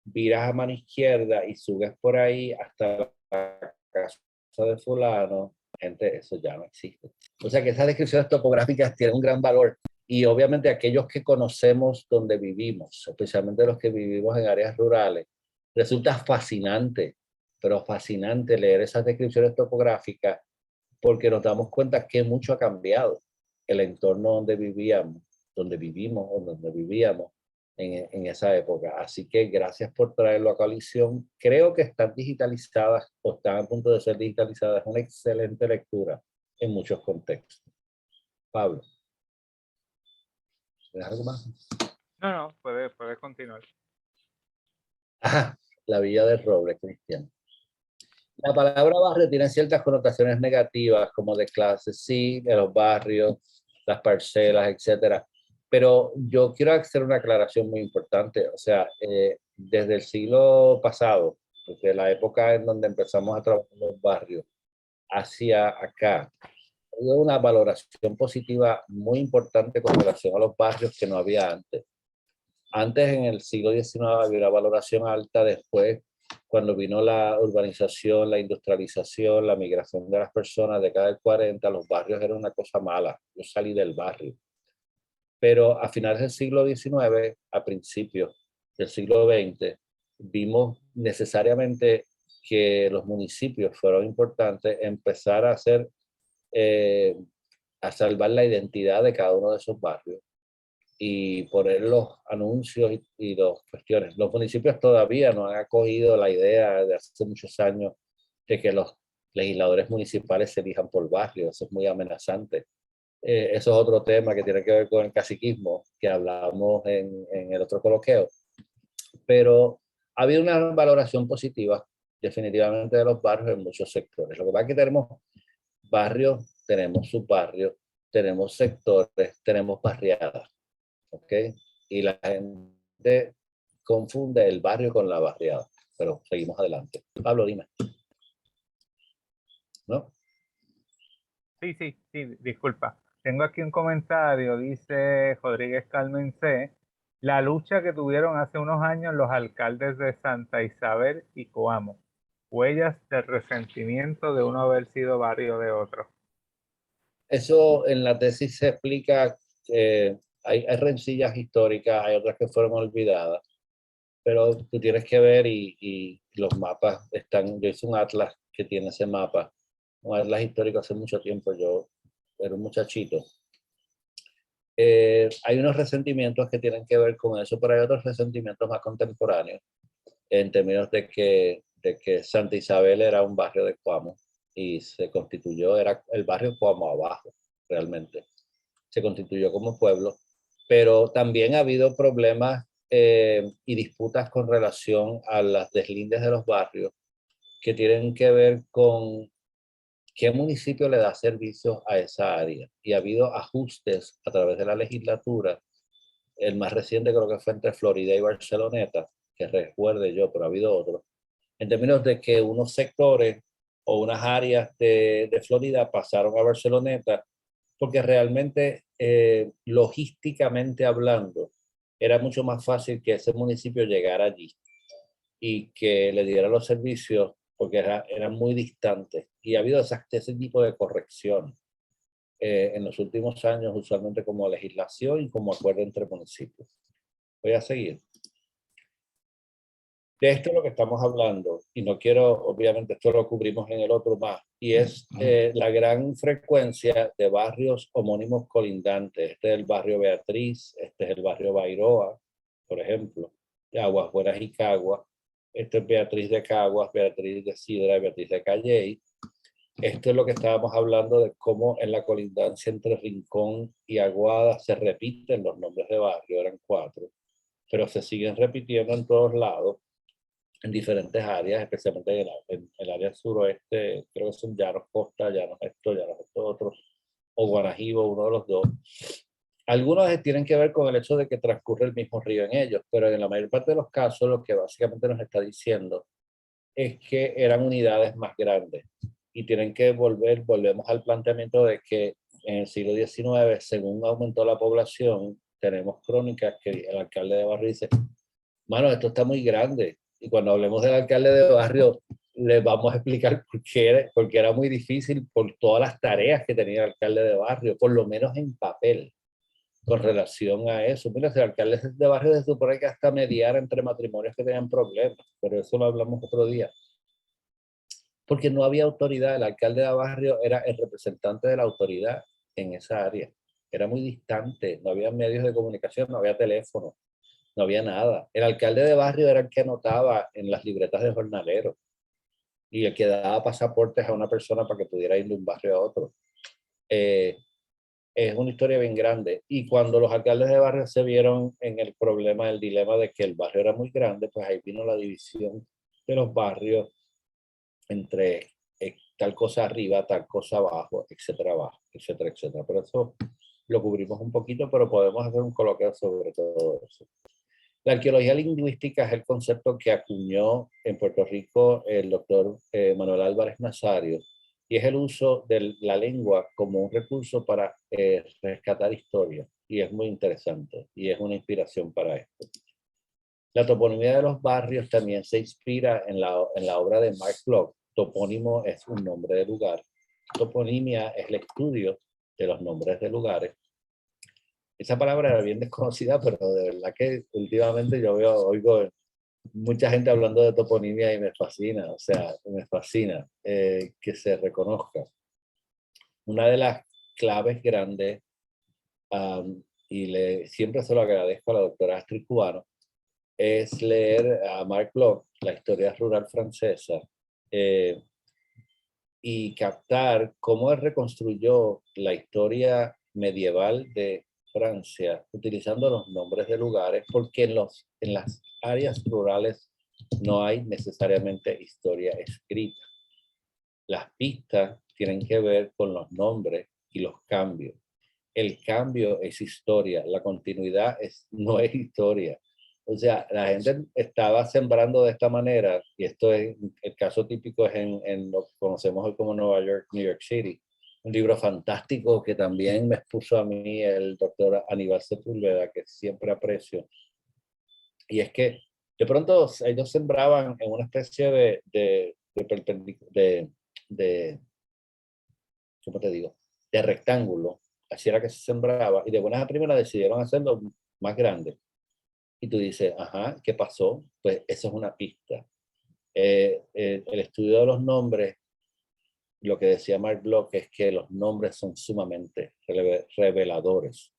viras a mano izquierda y subes por ahí hasta la casa de fulano. Gente, eso ya no existe. O sea que esas descripciones topográficas tienen un gran valor y obviamente aquellos que conocemos donde vivimos, especialmente los que vivimos en áreas rurales, resulta fascinante, pero fascinante leer esas descripciones topográficas porque nos damos cuenta que mucho ha cambiado el entorno donde vivíamos, donde vivimos o donde vivíamos en esa época. Así que gracias por traerlo a coalición. Creo que están digitalizadas o están a punto de ser digitalizadas. Es una excelente lectura en muchos contextos. Pablo, ¿tienes algo más? No, puede continuar. Ajá, la Villa del Roble, Cristian. La palabra barrio tiene ciertas connotaciones negativas, como de clase, sí, de los barrios, las parcelas, etcétera. Pero yo quiero hacer una aclaración muy importante. O sea, desde el siglo pasado, desde la época en donde empezamos a trabajar en los barrios, hacia acá, hubo una valoración positiva muy importante con relación a los barrios que no había antes. Antes, en el siglo XIX, había una valoración alta. Después, cuando vino la urbanización, la industrialización, la migración de las personas, de década del 40, los barrios eran una cosa mala. Yo salí del barrio. Pero a finales del siglo XIX, a principios del siglo XX, vimos necesariamente que los municipios fueron importantes, empezar a hacer, a salvar la identidad de cada uno de esos barrios y poner los anuncios y las cuestiones. Los municipios todavía no han acogido la idea de hace muchos años de que los legisladores municipales se elijan por barrio. Eso es muy amenazante. Eso es otro tema que tiene que ver con el caciquismo que hablamos en el otro coloquio. Pero ha habido una valoración positiva definitivamente de los barrios en muchos sectores. Lo que pasa es que tenemos barrios, tenemos subbarrios, tenemos sectores, tenemos barriadas. ¿Ok? Y la gente confunde el barrio con la barriada, pero seguimos adelante. Pablo, dime. ¿No? Sí, disculpa. Tengo aquí un comentario, dice Rodríguez Carmen C. La lucha que tuvieron hace unos años los alcaldes de Santa Isabel y Coamo. Huellas de resentimiento de uno haber sido barrio de otro. Eso en la tesis se explica. Hay rencillas históricas, hay otras que fueron olvidadas, pero tú tienes que ver y los mapas están. Yo hice un atlas que tiene ese mapa, un atlas histórico hace mucho tiempo. Yo era un muchachito. Hay unos resentimientos que tienen que ver con eso, pero hay otros resentimientos más contemporáneos en términos de que Santa Isabel era un barrio de Coamo y se constituyó, era el barrio Coamo abajo, realmente. Se constituyó como pueblo, pero también ha habido problemas y disputas con relación a las deslindes de los barrios que tienen que ver con qué municipio le da servicios a esa área. Y ha habido ajustes a través de la legislatura. El más reciente creo que fue entre Florida y Barceloneta, que recuerde yo, pero ha habido otros, en términos de que unos sectores o unas áreas de Florida pasaron a Barceloneta, porque realmente, logísticamente hablando, era mucho más fácil que ese municipio llegara allí y que le diera los servicios, porque eran muy distantes. Y ha habido ese tipo de corrección en los últimos años, usualmente como legislación y como acuerdo entre municipios. Voy a seguir. De esto es lo que estamos hablando, y no quiero, obviamente esto lo cubrimos en el otro más, y es la gran frecuencia de barrios homónimos colindantes. Este es el barrio Beatriz, este es el barrio Bairoa, por ejemplo, de Aguas Buenas y Caguas. Este es Beatriz de Caguas, Beatriz de Sidra, Beatriz de Calley. Esto es lo que estábamos hablando de cómo en la colindancia entre Rincón y Aguada se repiten los nombres de barrio, eran 4. pero se siguen repitiendo en todos lados, en diferentes áreas, especialmente en el área suroeste, creo que son Llanos Costa, Llanos esto otro, o Guanajibo, uno de los dos. Algunos tienen que ver con el hecho de que transcurre el mismo río en ellos, pero en la mayor parte de los casos lo que básicamente nos está diciendo es que eran unidades más grandes y tienen que volvemos al planteamiento de que en el siglo XIX, según aumentó la población, tenemos crónicas que el alcalde de barrio dice, mano, esto está muy grande. Y cuando hablemos del alcalde de barrio, les vamos a explicar porque era muy difícil por todas las tareas que tenía el alcalde de barrio, por lo menos en papel, con relación a eso. Mira, el alcalde de barrio se supone que hasta mediar entre matrimonios que tenían problemas, pero eso lo hablamos otro día. Porque no había autoridad, el alcalde de barrio era el representante de la autoridad en esa área. Era muy distante, no había medios de comunicación, no había teléfono, no había nada. El alcalde de barrio era el que anotaba en las libretas de jornalero y el que daba pasaportes a una persona para que pudiera ir de un barrio a otro. Es una historia bien grande. Y cuando los alcaldes de barrio se vieron en el problema, el dilema de que el barrio era muy grande, pues ahí vino la división de los barrios entre tal cosa arriba, tal cosa abajo, abajo, etcétera, etcétera. Pero eso lo cubrimos un poquito, pero podemos hacer un coloquio sobre todo eso. La arqueología lingüística es el concepto que acuñó en Puerto Rico el doctor Manuel Álvarez Nazario, y es el uso de la lengua como un recurso para rescatar historia, y es muy interesante, y es una inspiración para esto. La toponimia de los barrios también se inspira en la obra de Mark Bloch. Topónimo es un nombre de lugar. Toponimia es el estudio de los nombres de lugares. Esa palabra era bien desconocida, pero de verdad que últimamente yo oigo mucha gente hablando de toponimia y me fascina, o sea, me fascina que se reconozca. Una de las claves grandes, y siempre se lo agradezco a la doctora Astrid Cubano, es leer a Mark Bloch, la historia rural francesa, y captar cómo él reconstruyó la historia medieval de Francia utilizando los nombres de lugares, porque en las áreas rurales no hay necesariamente historia escrita. Las pistas tienen que ver con los nombres y los cambios. El cambio es historia, la continuidad no es historia. O sea, la gente estaba sembrando de esta manera, y esto es, el caso típico es en lo que conocemos hoy como Nueva York, New York City. Un libro fantástico que también me expuso a mí el doctor Aníbal Sepúlveda, que siempre aprecio. Y es que de pronto ellos sembraban en una especie de ¿cómo te digo? De rectángulo. Así era que se sembraba, y de buenas a primeras decidieron hacerlo más grande. Y tú dices, ajá, ¿qué pasó? Pues eso es una pista. El estudio de los nombres, lo que decía Mark Bloch es que los nombres son sumamente reveladores.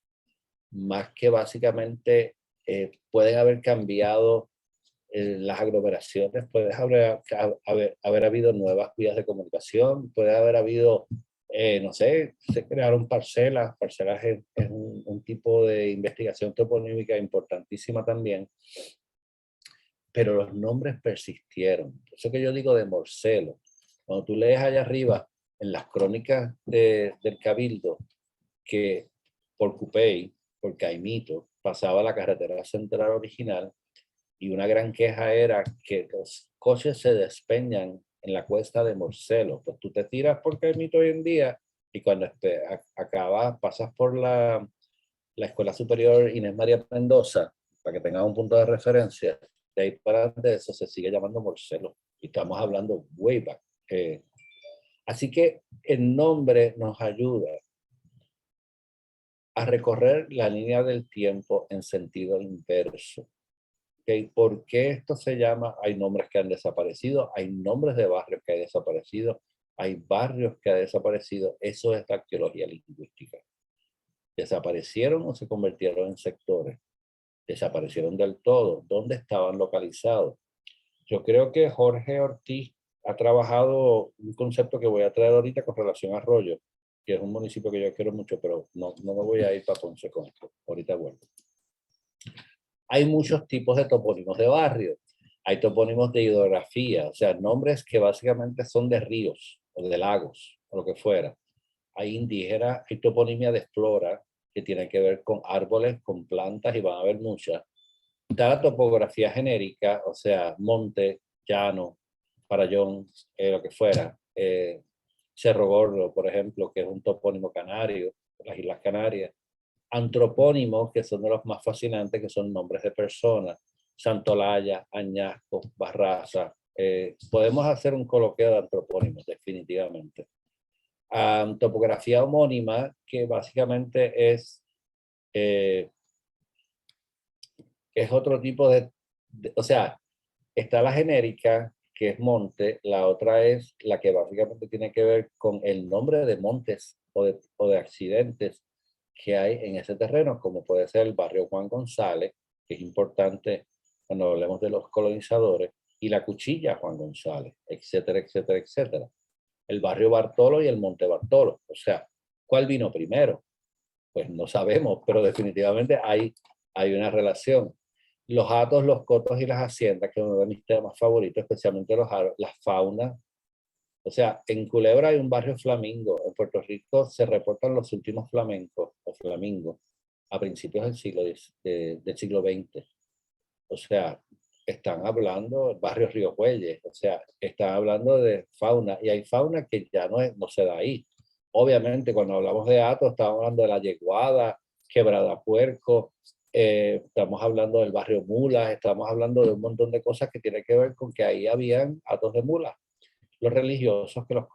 Más que básicamente pueden haber cambiado las aglomeraciones, puede haber habido nuevas vías de comunicación, puede haber habido, no sé, se crearon parcelas. Parcelas es un tipo de investigación toponímica importantísima también, pero los nombres persistieron. Eso que yo digo de Morcelo, cuando tú lees allá arriba en las crónicas del Cabildo, que por Cupey, por Caimito, pasaba la carretera central original, y una gran queja era que los coches se despeñan en la cuesta de Morcelo. Pues tú te tiras por Caimito hoy en día, y cuando acabas, pasas por la Escuela Superior Inés María Mendoza, para que tengas un punto de referencia, de ahí para adelante eso se sigue llamando Morcelo. Y estamos hablando way back. Así que el nombre nos ayuda a recorrer la línea del tiempo en sentido inverso. Okay. ¿Por qué esto se llama? Hay nombres que han desaparecido, hay nombres de barrios que han desaparecido, hay barrios que han desaparecido. Eso es la arqueología lingüística. ¿Desaparecieron o se convirtieron en sectores? Desaparecieron del todo. ¿Dónde estaban localizados? Yo creo que Jorge Ortiz ha trabajado un concepto que voy a traer ahorita con relación a Arroyo, que es un municipio que yo quiero mucho, pero no me voy a ir para Ponce con esto. Ahorita vuelvo. Hay muchos tipos de topónimos de barrio. Hay topónimos de hidrografía, o sea, nombres que básicamente son de ríos o de lagos o lo que fuera. Hay indígena, hay toponimia de flora que tiene que ver con árboles, con plantas y van a haber muchas. Está la topografía genérica, o sea, monte, llano, farallón, lo que fuera. Cerro Gordo, por ejemplo, que es un topónimo canario, las Islas Canarias. Antropónimos, que son de los más fascinantes, que son nombres de personas. Santolaya, Añasco, Barraza. Podemos hacer un coloquio de antropónimos, definitivamente. Topografía homónima, que básicamente es otro tipo o sea, está la genérica, que es monte, la otra es la que básicamente tiene que ver con el nombre de montes o de accidentes que hay en ese terreno, como puede ser el barrio Juan González, que es importante cuando hablemos de los colonizadores, y la cuchilla Juan González, etcétera, etcétera, etcétera. El barrio Bartolo y el monte Bartolo. O sea, ¿cuál vino primero? Pues no sabemos, pero definitivamente hay una relación. Los hatos, los cotos y las haciendas, que es uno de mis temas favoritos, especialmente las faunas. O sea, en Culebra hay un barrio flamingo. En Puerto Rico se reportan los últimos flamencos o flamingos a principios del siglo XX. O sea, están hablando del barrio Río Cuelles, o sea, están hablando de fauna, y hay fauna que ya no se da ahí. Obviamente, cuando hablamos de hatos, estamos hablando de la yeguada, quebrada puerco, estamos hablando del barrio Mulas, estamos hablando de un montón de cosas que tienen que ver con que ahí habían hatos de mulas. Los religiosos que los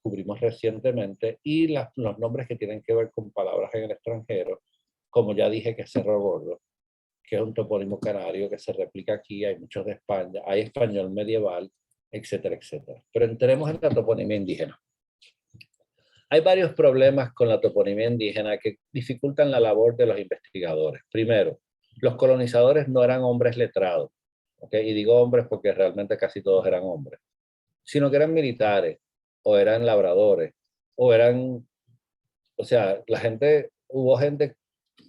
cubrimos recientemente, y los nombres que tienen que ver con palabras en el extranjero, como ya dije, que es Cerro Gordo, que es un topónimo canario que se replica aquí, hay muchos de España, hay español medieval, etcétera, etcétera. Pero entremos en la toponimia indígena. Hay varios problemas con la toponimia indígena que dificultan la labor de los investigadores. Primero, los colonizadores no eran hombres letrados, ¿okay? Y digo hombres porque realmente casi todos eran hombres, sino que eran militares, o eran labradores, o sea, hubo gente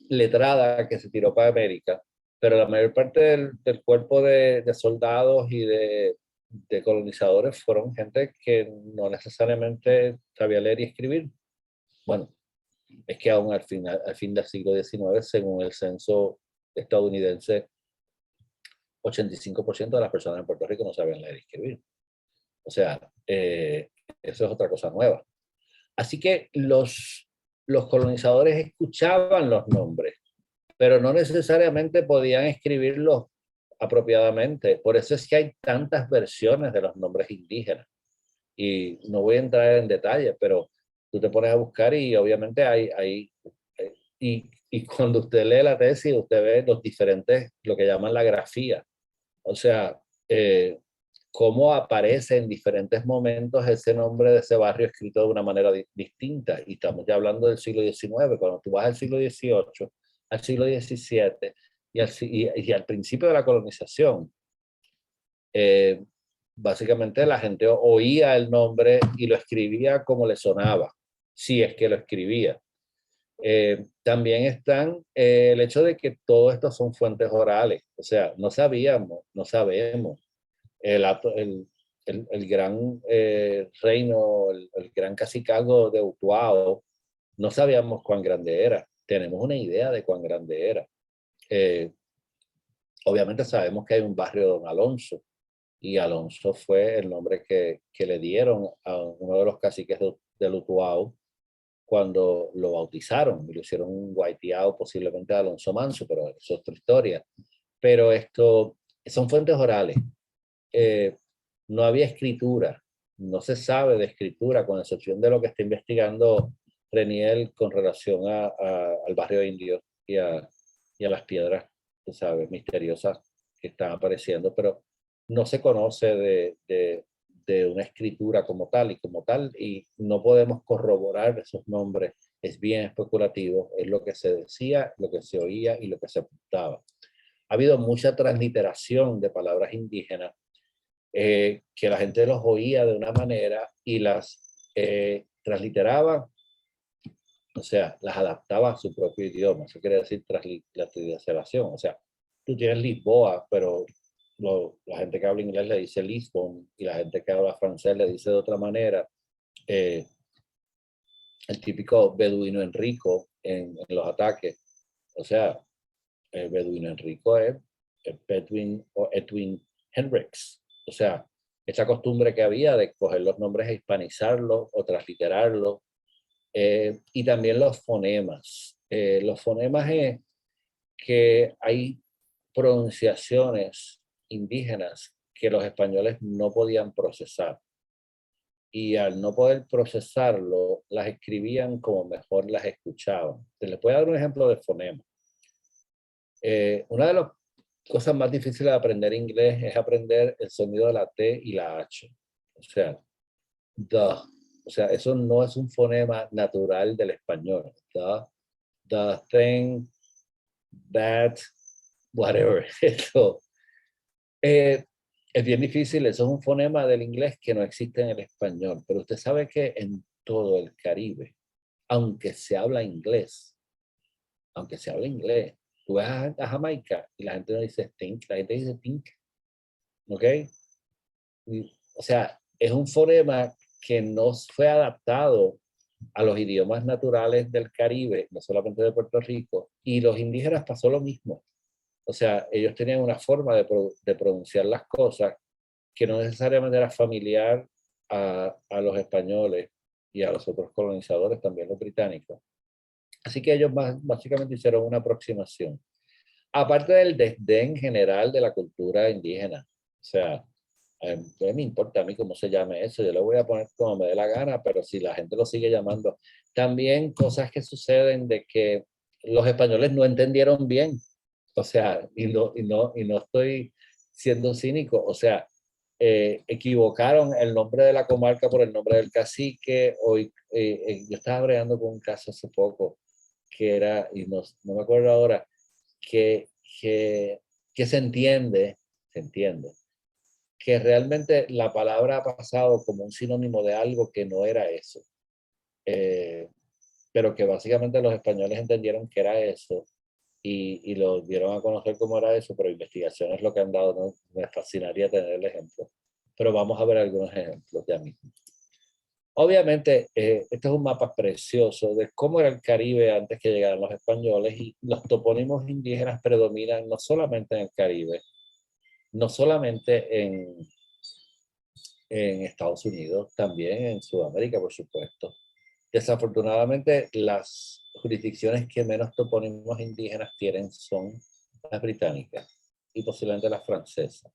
letrada que se tiró para América, pero la mayor parte del cuerpo de soldados y de colonizadores fueron gente que no necesariamente sabía leer y escribir. Bueno, es que aún al fin del siglo XIX, según el censo estadounidense, 85% de las personas en Puerto Rico no sabían leer y escribir. O sea, eso es otra cosa nueva. Así que los colonizadores escuchaban los nombres, pero no necesariamente podían escribirlos apropiadamente. Por eso es que hay tantas versiones de los nombres indígenas. Y no voy a entrar en detalle, pero tú te pones a buscar y obviamente y cuando usted lee la tesis, usted ve los diferentes, lo que llaman la grafía. O sea, cómo aparece en diferentes momentos ese nombre de ese barrio escrito de una manera distinta. Y estamos ya hablando del siglo XIX. Cuando tú vas al siglo XVIII, al siglo XVII y al principio de la colonización, básicamente la gente oía el nombre y lo escribía como le sonaba, si es que lo escribía. También están el hecho de que todo esto son fuentes orales, o sea, no sabemos. El gran reino, el gran cacicazgo de Utuado, no sabíamos cuán grande era. Tenemos una idea de cuán grande era. Obviamente sabemos que hay un barrio Don Alonso, y Alonso fue el nombre que le dieron a uno de los caciques de Utuado cuando lo bautizaron y lo hicieron un guaiteado, posiblemente Alonso Manso, pero eso es otra historia. Pero esto son fuentes orales. No había escritura, no se sabe de escritura, con excepción de lo que está investigando Reniel con relación al barrio indio y a las piedras, tú sabes, misteriosas que están apareciendo, pero no se conoce de una escritura como tal, y no podemos corroborar esos nombres. Es bien especulativo, es lo que se decía, lo que se oía y lo que se apuntaba. Ha habido mucha transliteración de palabras indígenas, que la gente los oía de una manera y las transliteraba, o sea, las adaptaba a su propio idioma. Eso quiere decir transliteración, o sea, tú tienes Lisboa, pero la gente que habla inglés le dice Lisbon y la gente que habla francés le dice de otra manera. Eh, el típico beduino Enrico en los ataques. O sea, el beduino Enrico es Bedouin o Edwin Hendricks. O sea, esa costumbre que había de coger los nombres e hispanizarlos o transliterarlos. Y también los fonemas. Los fonemas es que hay pronunciaciones indígenas que los españoles no podían procesar. Y al no poder procesarlo, las escribían como mejor las escuchaban. Les voy a dar un ejemplo de fonema. Una de las cosas más difíciles de aprender inglés es aprender el sonido de la T y la H. O sea, the. O sea, eso no es un fonema natural del español. The thing, that, whatever. Eso. Es bien difícil, eso es un fonema del inglés que no existe en el español, pero usted sabe que en todo el Caribe, aunque se habla inglés, tú vas a Jamaica y la gente no dice think, la gente dice think, ¿ok? O sea, es un fonema que no fue adaptado a los idiomas naturales del Caribe, no solamente de Puerto Rico, y los indígenas pasó lo mismo. O sea, ellos tenían una forma de pronunciar las cosas que no necesariamente era familiar a los españoles y a los otros colonizadores, también los británicos. Así que ellos básicamente hicieron una aproximación. Aparte del desdén general de la cultura indígena. O sea, ¿qué me importa a mí cómo se llame eso? Yo lo voy a poner como me dé la gana, pero si la gente lo sigue llamando. También cosas que suceden de que los españoles no entendieron bien. O sea, y no estoy siendo cínico. O sea, equivocaron el nombre de la comarca por el nombre del cacique. Hoy, yo estaba bregando con un caso hace poco que era, y no me acuerdo ahora, que, que, que se entiende, que realmente la palabra ha pasado como un sinónimo de algo que no era eso. Pero que básicamente los españoles entendieron que era eso y lo dieron a conocer como era eso, pero investigaciones lo que han dado, ¿no? Me fascinaría tener el ejemplo. Pero vamos a ver algunos ejemplos ya mismo. Obviamente, este es un mapa precioso de cómo era el Caribe antes que llegaran los españoles y los topónimos indígenas predominan no solamente en el Caribe, no solamente en Estados Unidos, también en Sudamérica, por supuesto. Desafortunadamente, las jurisdicciones que menos topónimos indígenas tienen son las británicas y posiblemente las francesas.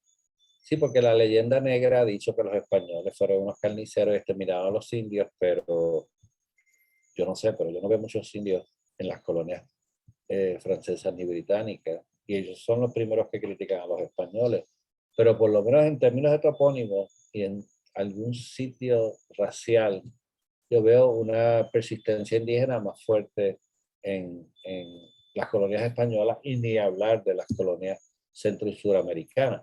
Sí, porque la leyenda negra ha dicho que los españoles fueron unos carniceros y exterminaron a los indios, pero yo no sé, pero yo no veo muchos indios en las colonias francesas ni británicas, y ellos son los primeros que critican a los españoles. Pero por lo menos en términos de topónimos y en algún sitio racial, yo veo una persistencia indígena más fuerte en las colonias españolas y ni hablar de las colonias centro y suramericanas.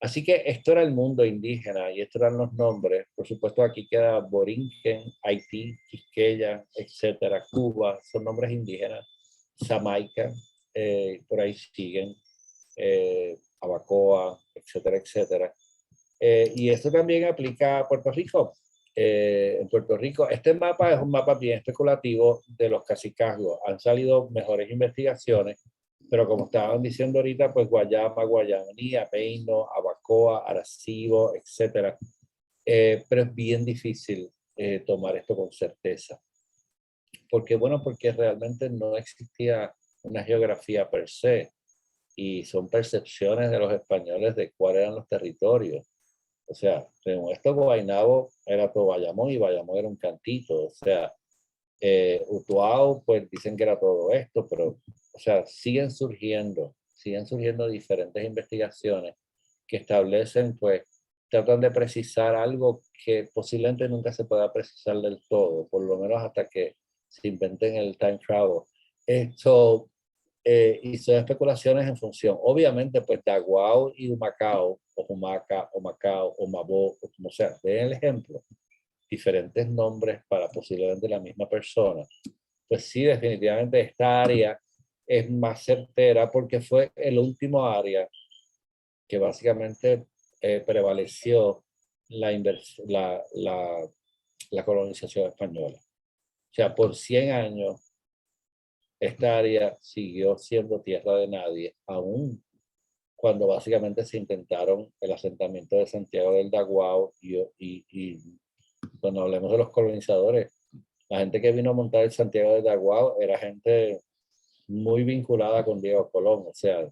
Así que esto era el mundo indígena y estos eran los nombres. Por supuesto, aquí queda Borinquen, Haití, Quisqueya, etcétera, Cuba, son nombres indígenas. Jamaica, por ahí siguen, Abacoa, etcétera, etcétera. Y esto también aplica a Puerto Rico. En Puerto Rico, este mapa es un mapa bien especulativo de los cacicazgos. Han salido mejores investigaciones, pero como estaban diciendo ahorita, pues Guayama, Guayaní, Apeino, Abacoa, Arecibo, etcétera. Pero es bien difícil tomar esto con certeza. Porque, bueno, porque realmente no existía una geografía per se y son percepciones de los españoles de cuáles eran los territorios. O sea, según esto, Guaynabo era todo Bayamón y Bayamón era un cantito. O sea, Utuado, pues dicen que era todo esto, pero, o sea, siguen surgiendo diferentes investigaciones que establecen, pues, tratan de precisar algo que posiblemente nunca se pueda precisar del todo, por lo menos hasta que se inventen el time travel. Esto, y son especulaciones en función, obviamente, pues, de Aguao y Humacao, o Humaca, o Macao, o Mabó, o como sea, ven el ejemplo, diferentes nombres para posiblemente la misma persona. Pues sí, definitivamente esta área es más certera porque fue el último área que básicamente prevaleció la colonización española. O sea, por 100 años, esta área siguió siendo tierra de nadie, aún cuando básicamente se intentaron el asentamiento de Santiago del Daguao y cuando hablemos de los colonizadores, la gente que vino a montar el Santiago del Daguao era gente muy vinculada con Diego Colón, o sea,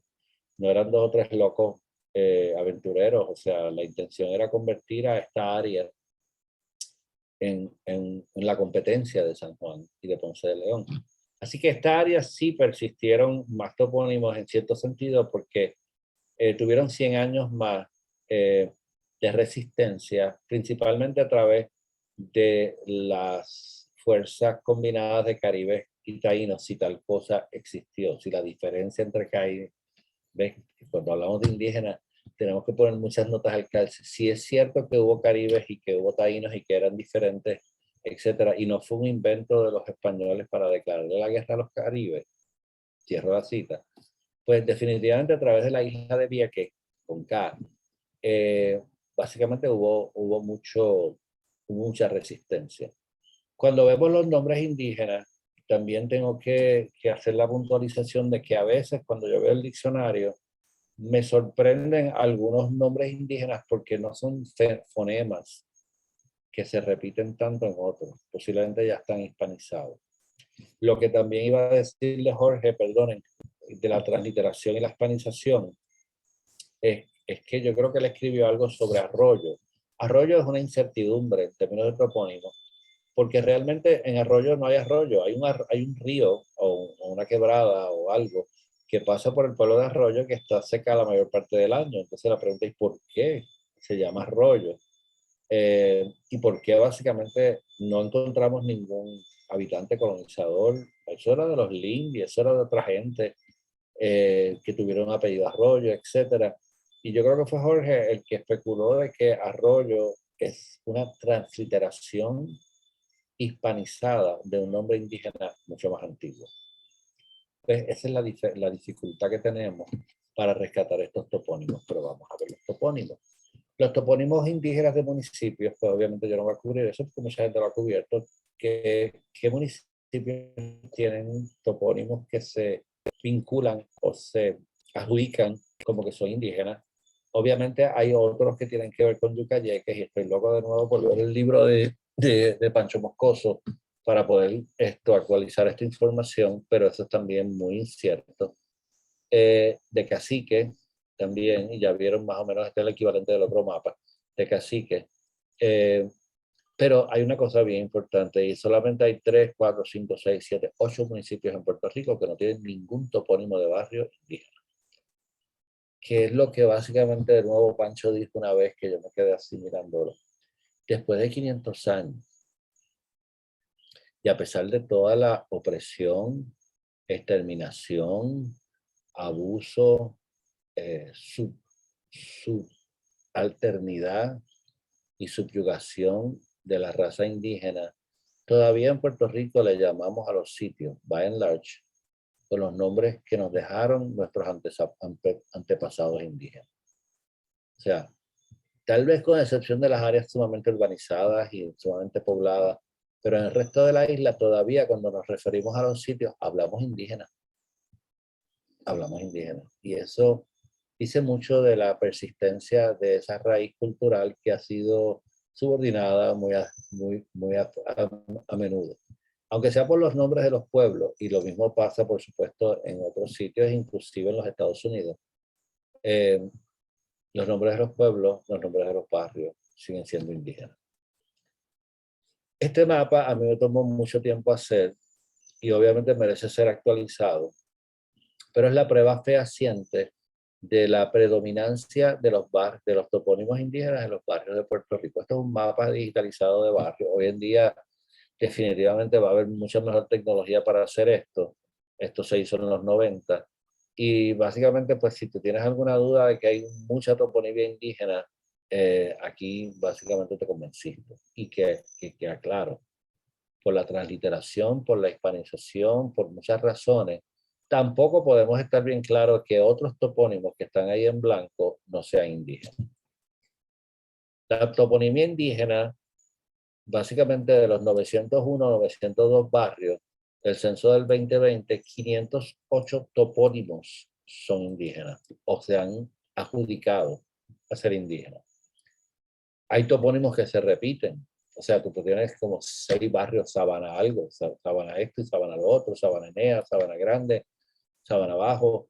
no eran dos o tres locos aventureros, o sea, la intención era convertir a esta área en la competencia de San Juan y de Ponce de León. Así que esta área sí persistieron más topónimos en cierto sentido porque tuvieron 100 años más de resistencia, principalmente a través de las fuerzas combinadas de caribes y taínos, si tal cosa existió, si la diferencia entre caribes, cuando hablamos de indígenas, tenemos que poner muchas notas al calce. Si es cierto que hubo caribes y que hubo taínos y que eran diferentes, etcétera, y no fue un invento de los españoles para declararle la guerra a los caribes, cierro la cita, pues definitivamente a través de la isla de Vieques, con K, básicamente hubo mucha resistencia. Cuando vemos los nombres indígenas, también tengo que hacer la puntualización de que a veces cuando yo veo el diccionario, me sorprenden algunos nombres indígenas porque no son fonemas que se repiten tanto en otros, posiblemente ya están hispanizados. Lo que también iba a decirle Jorge, perdonen, de la transliteración y la hispanización, es que yo creo que él escribió algo sobre arroyo. Arroyo es una incertidumbre en términos de topónimo, porque realmente en arroyo no hay arroyo, hay un río o una quebrada o algo que pasa por el pueblo de Arroyo que está seca la mayor parte del año. Entonces la pregunta es ¿por qué se llama arroyo? Y por qué básicamente no encontramos ningún habitante colonizador. Eso era de los Limbi, eso era de otra gente que tuvieron apellido Arroyo, etcétera. Y yo creo que fue Jorge el que especuló de que Arroyo es una transliteración hispanizada de un nombre indígena mucho más antiguo. Entonces, esa es la dificultad que tenemos para rescatar estos topónimos, pero vamos a ver los topónimos. Los topónimos indígenas de municipios, pues obviamente yo no voy a cubrir eso porque mucha gente lo ha cubierto. ¿Qué municipios tienen topónimos que se vinculan o se adjudican como que son indígenas? Obviamente hay otros que tienen que ver con yucayeques y estoy loco de nuevo por ver el libro de Pancho Moscoso para poder actualizar esta información, pero eso es también muy incierto. De cacique también, y ya vieron más o menos este es el equivalente del otro mapa, de cacique. Pero hay una cosa bien importante y solamente hay 3, 4, 5, 6, 7, 8 municipios en Puerto Rico que no tienen ningún topónimo de barrio indígena. Que es lo que básicamente de nuevo Pancho dijo una vez que yo me quedé así mirándolo. Después de 500 años, y a pesar de toda la opresión, exterminación, abuso, subalternidad y subyugación de la raza indígena, todavía en Puerto Rico le llamamos a los sitios, by and large, con los nombres que nos dejaron nuestros antepasados indígenas. O sea, tal vez con excepción de las áreas sumamente urbanizadas y sumamente pobladas, pero en el resto de la isla todavía cuando nos referimos a los sitios hablamos indígena. Hablamos indígena. Y eso dice mucho de la persistencia de esa raíz cultural que ha sido subordinada muy a menudo. Aunque sea por los nombres de los pueblos, y lo mismo pasa, por supuesto, en otros sitios, inclusive en los Estados Unidos. Los nombres de los pueblos, los nombres de los barrios siguen siendo indígenas. Este mapa a mí me tomó mucho tiempo hacer y obviamente merece ser actualizado, pero es la prueba fehaciente de la predominancia de los topónimos indígenas en los barrios de Puerto Rico. Esto es un mapa digitalizado de barrios. Hoy en día definitivamente va a haber mucha mejor tecnología para hacer esto. Esto se hizo en los 90. Y básicamente, pues si tú tienes alguna duda de que hay mucha toponimia indígena, aquí básicamente te convenciste. Y que queda claro, por la transliteración, por la hispanización, por muchas razones, tampoco podemos estar bien claros que otros topónimos que están ahí en blanco no sean indígenas. La toponimia indígena, básicamente de los 901, 902 barrios del censo del 2020, 508 topónimos son indígenas o se han adjudicado a ser indígenas. Hay topónimos que se repiten, o sea, tú tienes como 6 barrios, Sabana algo, Sabana esto y Sabana lo otro, Sabana Enea, Sabana Grande, Sabana Bajo.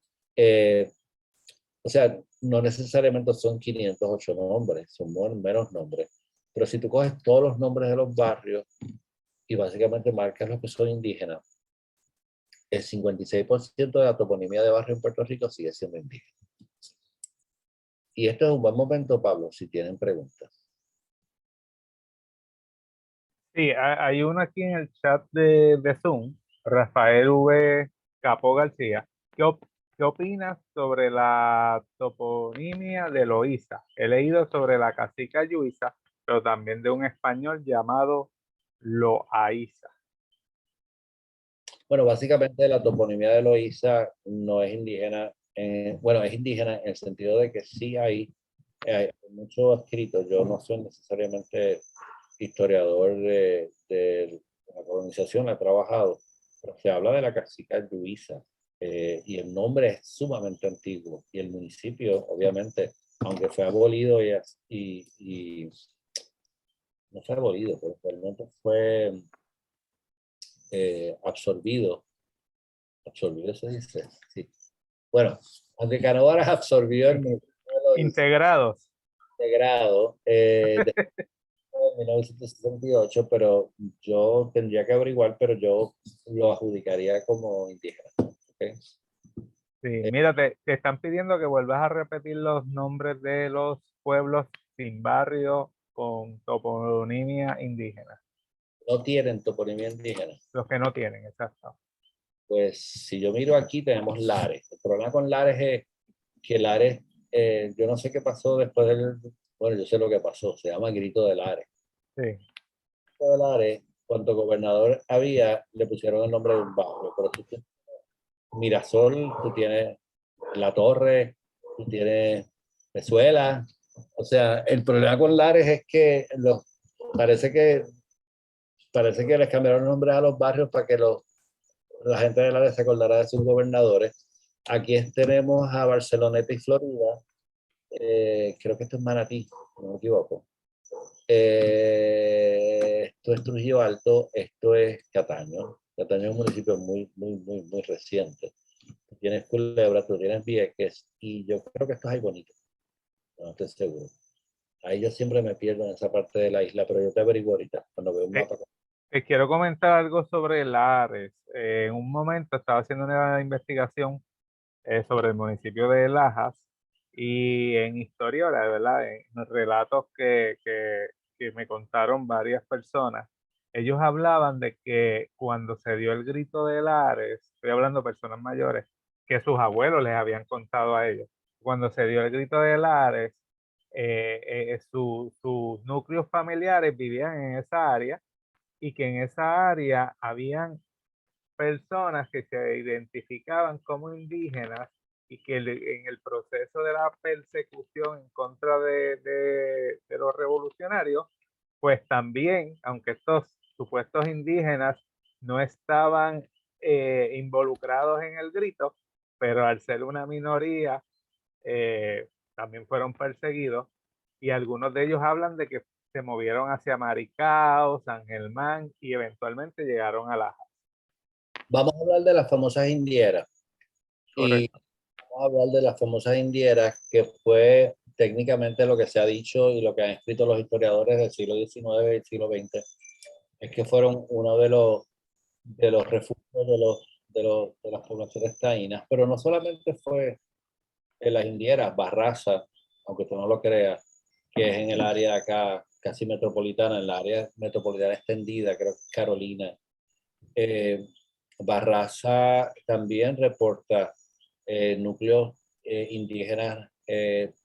O sea, no necesariamente son 508 nombres, son menos nombres. Pero si tú coges todos los nombres de los barrios y básicamente marcas los que son indígenas, el 56% de la toponimia de barrio en Puerto Rico sigue siendo indígena. Y esto es un buen momento, Pablo, si tienen preguntas. Sí, hay uno aquí en el chat de Zoom, Rafael V. Capó García. ¿Qué opinas sobre la toponimia de Loíza? He leído sobre la cacica Yuiza, pero también de un español llamado Loaiza. Bueno, básicamente la toponimia de Loíza no es indígena. Bueno, es indígena en el sentido de que sí hay mucho escrito. Yo no soy necesariamente historiador de la colonización, he trabajado, pero se habla de la cacica Luisa y el nombre es sumamente antiguo y el municipio, obviamente, aunque fue abolido y no fue abolido, pero realmente fue absorbido se dice, sí. Bueno, aunque Canóvaras absorbió el municipio Integrados. integrado, 1968, pero yo tendría que averiguar, pero yo lo adjudicaría como indígena. ¿Okay? Sí, mira, te están pidiendo que vuelvas a repetir los nombres de los pueblos sin barrio con toponimia indígena, No tienen toponimia indígena. los que no tienen, exacto. Pues si yo miro aquí tenemos Lares. El problema con Lares es que Lares, yo no sé qué pasó después del, bueno, yo sé lo que pasó, se llama Grito de Lares. Sí, Grito de Lares, cuanto gobernador había, le pusieron el nombre de un barrio, pero tú tienes Mirasol, tú tienes La Torre, tú tienes Venezuela. O sea, el problema con Lares es que parece que parece que les cambiaron los nombres a los barrios para que la gente de Lares se acordara de sus gobernadores. Aquí tenemos a Barceloneta y Florida. Creo que esto es Manatí, no me equivoco. Esto es Trujillo Alto, esto es Cataño. Cataño es un municipio muy reciente. Tú tienes Culebra, tú tienes Vieques y yo creo que esto es ahí bonito. No estoy seguro. Ahí yo siempre me pierdo en esa parte de la isla, pero yo te averiguo ahorita cuando veo un te, mapa. te quiero comentar algo sobre Lares. En un momento estaba haciendo una investigación sobre el municipio de Lajas y en historias, ¿verdad? En relatos que me contaron varias personas, ellos hablaban de que cuando se dio el grito de Lares, estoy hablando de personas mayores, que sus abuelos les habían contado a ellos, cuando se dio el grito de Lares, sus núcleos familiares vivían en esa área y que en esa área habían personas que se identificaban como indígenas y que en el proceso de la persecución en contra de los revolucionarios, pues también, aunque estos supuestos indígenas no estaban involucrados en el grito, pero al ser una minoría, también fueron perseguidos y algunos de ellos hablan de que se movieron hacia Maricao, San Germán y eventualmente llegaron a Laja. Vamos a hablar de las famosas indieras. Y Correcto. vamos a hablar de las famosas indieras, que fue técnicamente lo que se ha dicho y lo que han escrito los historiadores del siglo XIX y del siglo XX, es que fueron uno de los refugios de las poblaciones taínas, pero no solamente fue en las indieras, Barraza, aunque tú no lo creas, que es en el área de acá, casi metropolitana, en la área metropolitana extendida, creo que es Carolina. Eh, Barraza también reporta núcleos indígenas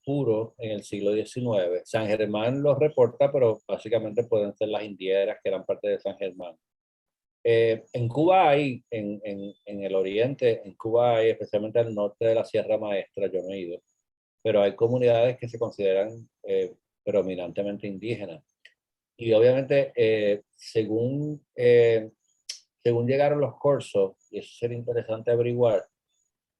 puros en el siglo XIX. San Germán los reporta, pero básicamente pueden ser las indígenas que eran parte de San Germán. En Cuba hay, en el oriente, en Cuba hay, especialmente al norte de la Sierra Maestra, yo no he ido, pero hay comunidades que se consideran predominantemente indígenas. Y obviamente, según llegaron los corsos, y eso sería interesante averiguar,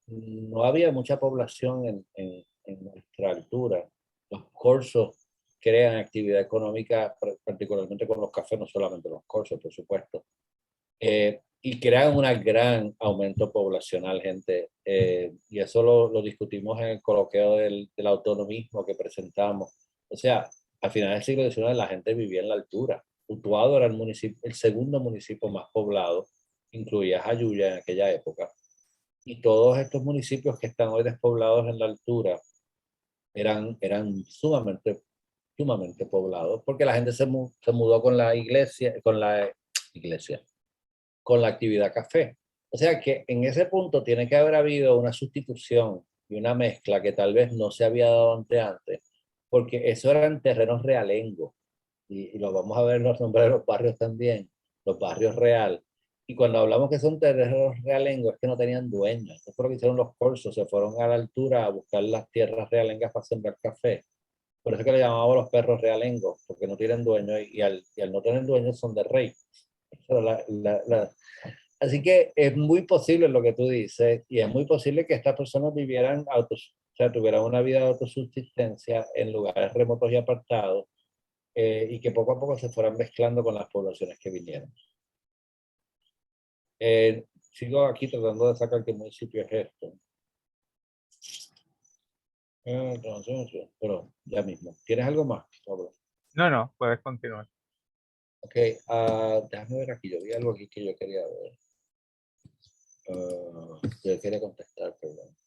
no había mucha población en nuestra altura. Los corsos crean actividad económica, particularmente con los cafés, no solamente los corsos, por supuesto, y crean un gran aumento poblacional, gente. Y eso lo discutimos en el coloquio del autonomismo que presentamos. O sea, al final del siglo XIX la gente vivía en la altura. Utuado era el segundo municipio más poblado, incluía Jayuya en aquella época. Y todos estos municipios que están hoy despoblados en la altura eran sumamente poblados, porque la gente se mudó con la iglesia, con la actividad café. O sea que en ese punto tiene que haber habido una sustitución y una mezcla que tal vez no se había dado antes, porque eso eran terrenos realengos, y lo vamos a ver en los nombres de los barrios también, los barrios real. Y cuando hablamos que son terrenos realengos, es que no tenían dueños. Eso fue lo que hicieron los corsos, se fueron a la altura a buscar las tierras realengas para sembrar café. Por eso es que le llamamos los perros realengos, porque no tienen dueño, y al no tener dueños son de rey. Así que es muy posible lo que tú dices, y es muy posible que estas personas vivieran o sea, tuvieran una vida de autosubsistencia en lugares remotos y apartados, y que poco a poco se fueran mezclando con las poblaciones que vinieron. Sigo aquí tratando de sacar qué municipio es esto. Pero ya mismo. ¿Tienes algo más, Pablo? No, puedes continuar. Ok, déjame ver aquí. Yo vi algo aquí que yo quería ver. Yo quería contestar, perdón.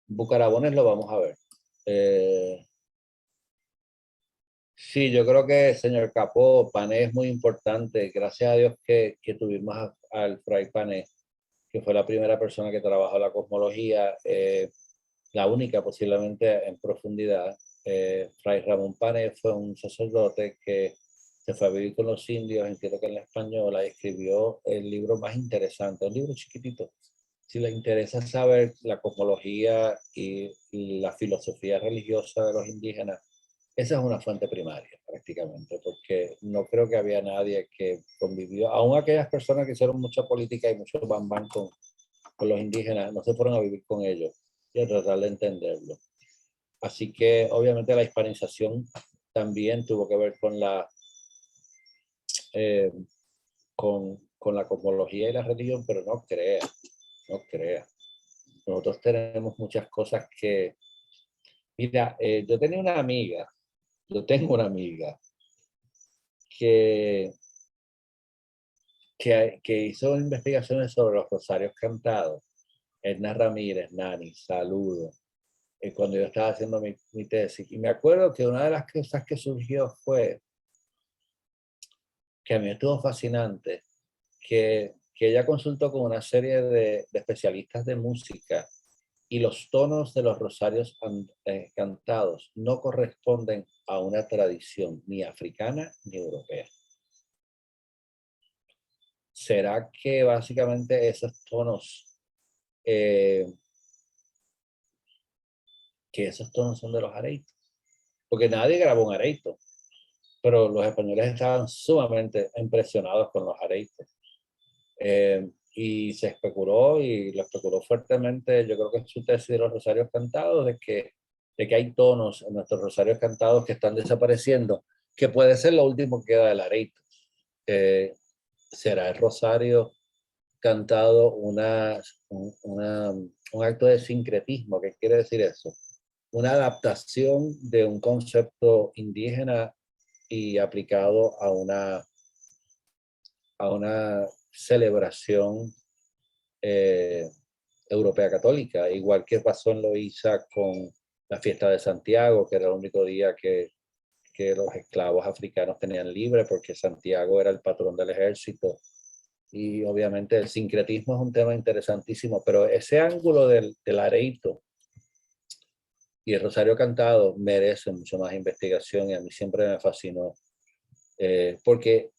Bucarabones lo vamos a ver. Sí, yo creo que, señor Capó, Pané es muy importante. Gracias a Dios que tuvimos al Fray Pané, que fue la primera persona que trabajó la cosmología, la única posiblemente en profundidad. Fray Ramón Pané fue un sacerdote que se fue a vivir con los indios, entiendo que en la española, y escribió el libro más interesante, un libro chiquitito. Si le interesa saber la cosmología y la filosofía religiosa de los indígenas, esa es una fuente primaria prácticamente, porque no creo que había nadie que convivió, aún aquellas personas que hicieron mucha política y mucho bambán con los indígenas, no se fueron a vivir con ellos y a tratar de entenderlo. Así que obviamente la hispanización también tuvo que ver eh, con la cosmología y la religión, pero no crea. Nosotros tenemos muchas cosas que... Mira, yo tengo una amiga que, que hizo investigaciones sobre los rosarios cantados. Edna Ramírez, Nani, saludo. Cuando yo estaba haciendo mi tesis. Y me acuerdo que una de las cosas que surgió fue que a mí estuvo fascinante, que ella consultó con una serie de especialistas de música, y los tonos de los rosarios cantados no corresponden a una tradición ni africana ni europea. ¿Será que básicamente esos tonos, que esos tonos son de los areitos? Porque nadie grabó un areito, pero los españoles estaban sumamente impresionados con los areitos. Y se especuló, y lo especuló fuertemente, yo creo que es su tesis de los rosarios cantados, de que hay tonos en nuestros rosarios cantados que están desapareciendo, que puede ser lo último que queda del areito. ¿Será el rosario cantado un acto de sincretismo? ¿Qué quiere decir eso? Una adaptación de un concepto indígena y aplicado a una celebración europea católica, igual que pasó en Loíza con la fiesta de Santiago, que era el único día que los esclavos africanos tenían libre, porque Santiago era el patrón del ejército. Y obviamente el sincretismo es un tema interesantísimo, pero ese ángulo del areito y el rosario cantado merece mucho más investigación, y a mí siempre me fascinó. Porque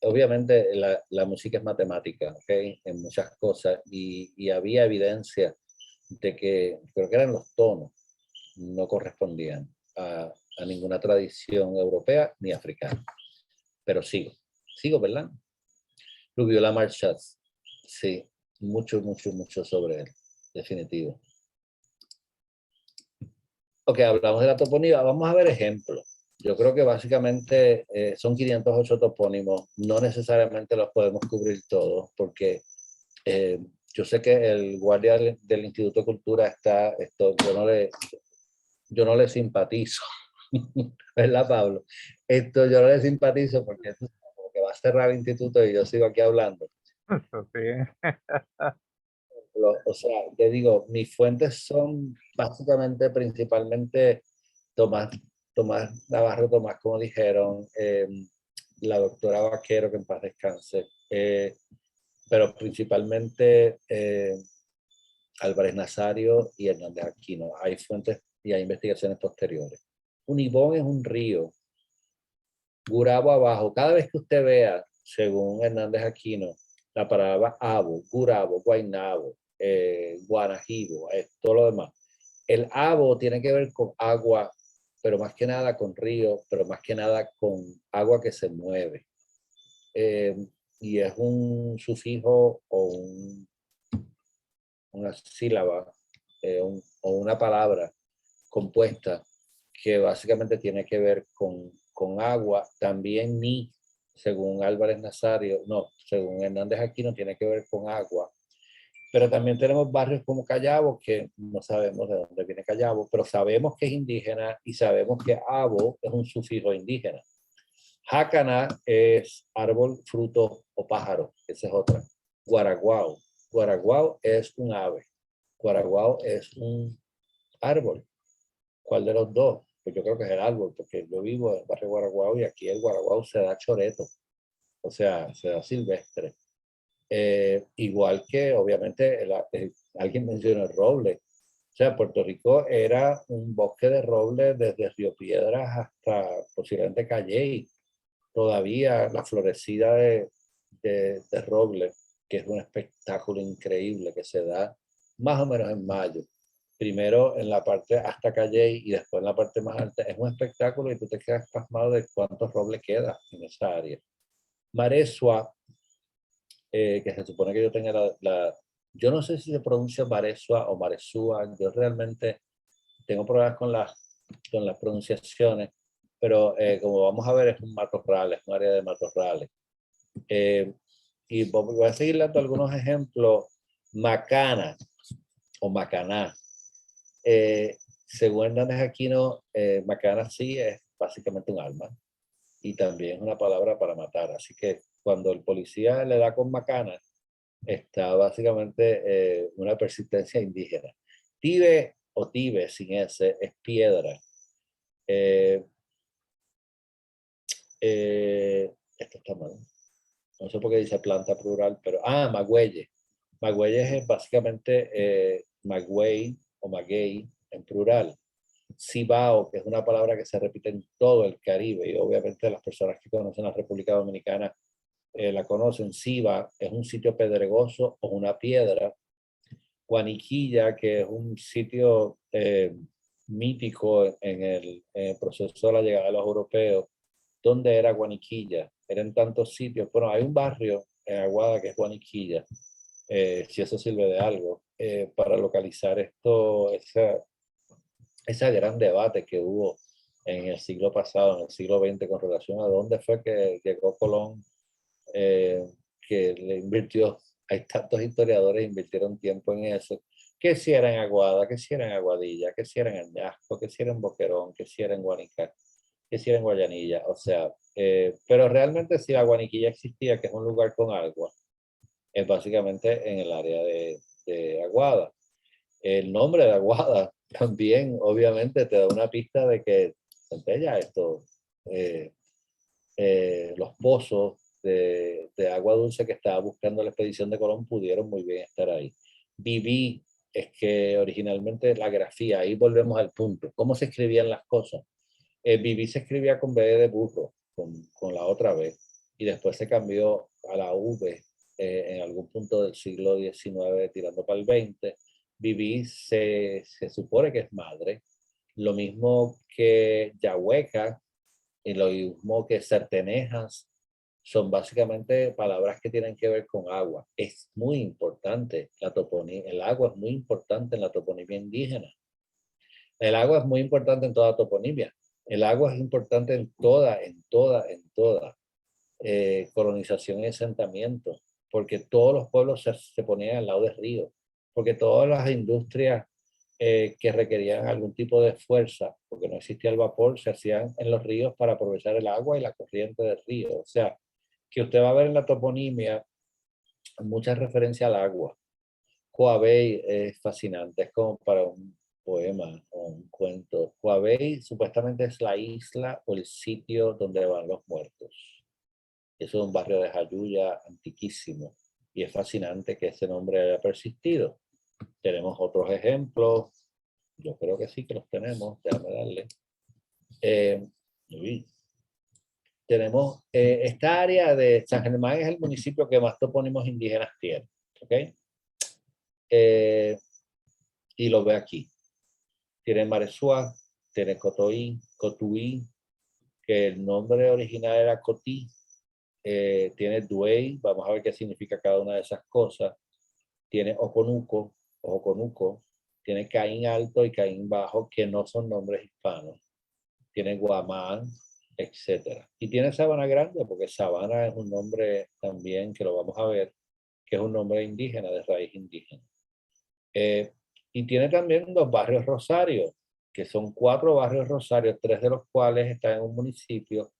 obviamente la música es matemática, ¿okay? En muchas cosas, y había evidencia de que, creo que eran los tonos, no correspondían a ninguna tradición europea ni africana. Pero sigo, ¿verdad? Rubiola Marchaz, sí, mucho sobre él, definitivo. Ok, hablamos de la toponimia, vamos a ver ejemplos. Yo creo que básicamente son 508 topónimos, no necesariamente los podemos cubrir todos, porque yo sé que el guardia del Instituto de Cultura yo no le simpatizo, ¿verdad, Pablo? Yo no le simpatizo porque esto es como que va a cerrar el instituto y yo sigo aquí hablando. Eso sí. O sea, te digo, mis fuentes son básicamente, principalmente Tomás, Tomás Navarro Tomás, como dijeron, la doctora Vaquero, que en paz descanse, pero principalmente Álvarez Nazario y Hernández Aquino. Hay fuentes y hay investigaciones posteriores. Unibón es un río, Gurabo abajo. Cada vez que usted vea, según Hernández Aquino, la palabra abo, Gurabo, Guaynabo, Guanajibo, todo lo demás. El abo tiene que ver con agua, pero más que nada con río, pero más que nada con agua que se mueve. Y es un sufijo o una sílaba o una palabra compuesta que básicamente tiene que ver con agua. También ni, según Álvarez Nazario, no, según Hernández Aquino, tiene que ver con agua. Pero también tenemos barrios como Callabo, que no sabemos de dónde viene Callabo, pero sabemos que es indígena y sabemos que abo es un sufijo indígena. Jácana es árbol, fruto o pájaro, esa es otra. Guaraguao. Guaraguao es un ave. Guaraguao es un árbol. ¿Cuál de los dos? Pues yo creo que es el árbol, porque yo vivo en el barrio Guaraguao y aquí el Guaraguao se da choreto, o sea, se da silvestre. Igual que, obviamente, alguien mencionó el roble. O sea, Puerto Rico era un bosque de roble desde Río Piedras hasta posiblemente Calley. Todavía la florecida de roble, que es un espectáculo increíble que se da más o menos en mayo. Primero en la parte hasta Calley y después en la parte más alta. Es un espectáculo y tú te quedas pasmado de cuántos robles queda en esa área. Maresua, que se supone que yo tenga yo no sé si se pronuncia Maresua o Maresúa. Yo realmente tengo problemas con las pronunciaciones, pero como vamos a ver es un matorral, es un área de matorrales. Y voy a seguir dando algunos ejemplos. Macana o Macaná. Según Hernández Aquino, Macana sí es básicamente un arma y también es una palabra para matar. Así que cuando el policía le da con Macana, está básicamente una persistencia indígena. Tibe o tibe sin S es piedra. Esto está mal. No sé por qué dice planta plural, pero magüeye. Magüeye es básicamente magüey o maguey en plural. Cibao, que es una palabra que se repite en todo el Caribe y obviamente las personas que conocen la República Dominicana la conocen. Ciba es un sitio pedregoso o una piedra. Guaniquilla, que es un sitio mítico en el proceso de la llegada de los europeos. ¿Dónde era Guaniquilla? Eran tantos sitios. Bueno, hay un barrio en Aguada que es Guaniquilla, si eso sirve de algo, para localizar ese gran debate que hubo en el siglo pasado, en el siglo XX, con relación a dónde fue que llegó Colón, que le invirtió, hay tantos historiadores que invirtieron tiempo en eso, que si era en Aguada, que si era en Aguadilla, que si era en Añasco, que si era en Boquerón, que si era en Guanica, que si era en Guayanilla, o sea, pero realmente si la Guaniquilla existía, que es un lugar con agua, es básicamente en el área de Aguada. El nombre de Aguada también, obviamente, te da una pista de que Centella, los pozos de agua dulce que estaba buscando la expedición de Colón pudieron muy bien estar ahí. Viví es que originalmente la grafía, ahí volvemos al punto, ¿cómo se escribían las cosas? Viví se escribía con B de burro, con la otra B, y después se cambió a la V en algún punto del siglo XIX, tirando para el XX. Viví se supone que es madre, lo mismo que Yahueca y lo mismo que Certenejas, son básicamente palabras que tienen que ver con agua. Es muy importante la toponimia, el agua es muy importante en la toponimia indígena. El agua es muy importante en toda toponimia. El agua es importante en toda colonización y asentamiento, porque todos los pueblos se ponían al lado del río, porque todas las industrias que requerían algún tipo de fuerza, porque no existía el vapor, se hacían en los ríos para aprovechar el agua y la corriente del río. O sea, que usted va a ver en la toponimia mucha referencia al agua. Coabey es fascinante, es como para un poema o un cuento. Coabey supuestamente es la isla o el sitio donde van los muertos. Eso es un barrio de Jayuya antiquísimo y es fascinante que ese nombre haya persistido. Tenemos otros ejemplos, yo creo que sí que los tenemos, déjame darle. Tenemos esta área de San Germán, es el municipio que más topónimos indígenas tiene, ¿ok? Y lo ve aquí. Tiene Maresuá, tiene Cotoí, Cotuí, que el nombre original era Cotí, tiene Duey, vamos a ver qué significa cada una de esas cosas, tiene Oconuco, Oconuco, tiene Caín Alto y Caín Bajo, que no son nombres hispanos, tiene Guamán, etcétera. Y tiene Sabana Grande, porque Sabana es un nombre también, que lo vamos a ver, que es un nombre indígena, de raíz indígena. Y tiene también los barrios Rosario, que son 4 barrios Rosarios, 3 de los cuales están en un municipio,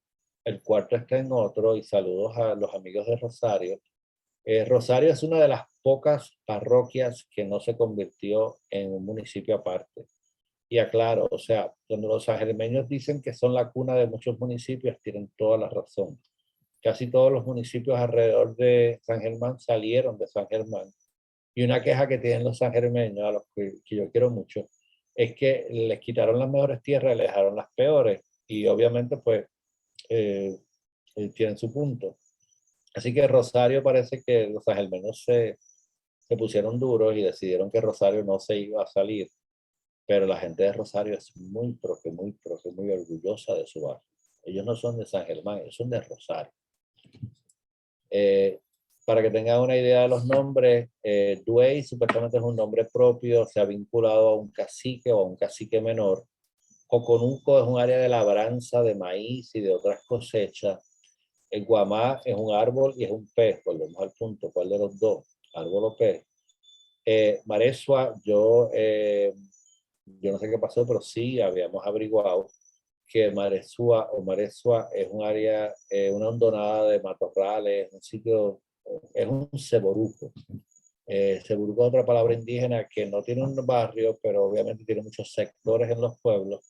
el cuarto está en otro, y saludos a los amigos de Rosario. Rosario es una de las pocas parroquias que no se convirtió en un municipio aparte. Y aclaro, o sea, cuando los sangermeños dicen que son la cuna de muchos municipios, tienen toda la razón. Casi todos los municipios alrededor de San Germán salieron de San Germán. Y una queja que tienen los sangermeños, a los que yo quiero mucho, es que les quitaron las mejores tierras y les dejaron las peores. Y obviamente, pues, tienen su punto. Así que Rosario, parece que los sangermeños se pusieron duros y decidieron que Rosario no se iba a salir. Pero la gente de Rosario es muy orgullosa de su barrio. Ellos no son de San Germán, ellos son de Rosario. Para que tengan una idea de los nombres, Duey supuestamente es un nombre propio, se ha vinculado a un cacique o a un cacique menor. Oconuco es un área de labranza de maíz y de otras cosechas. El guamá es un árbol y es un pez, volvemos al punto, ¿cuál de los dos? Árbol o pez. Maresua, yo no sé qué pasó, pero sí habíamos averiguado que Maresua es un área, una hondonada de matorrales, un sitio, es un ceboruco. Ceboruco es otra palabra indígena que no tiene un barrio, pero obviamente tiene muchos sectores en los pueblos.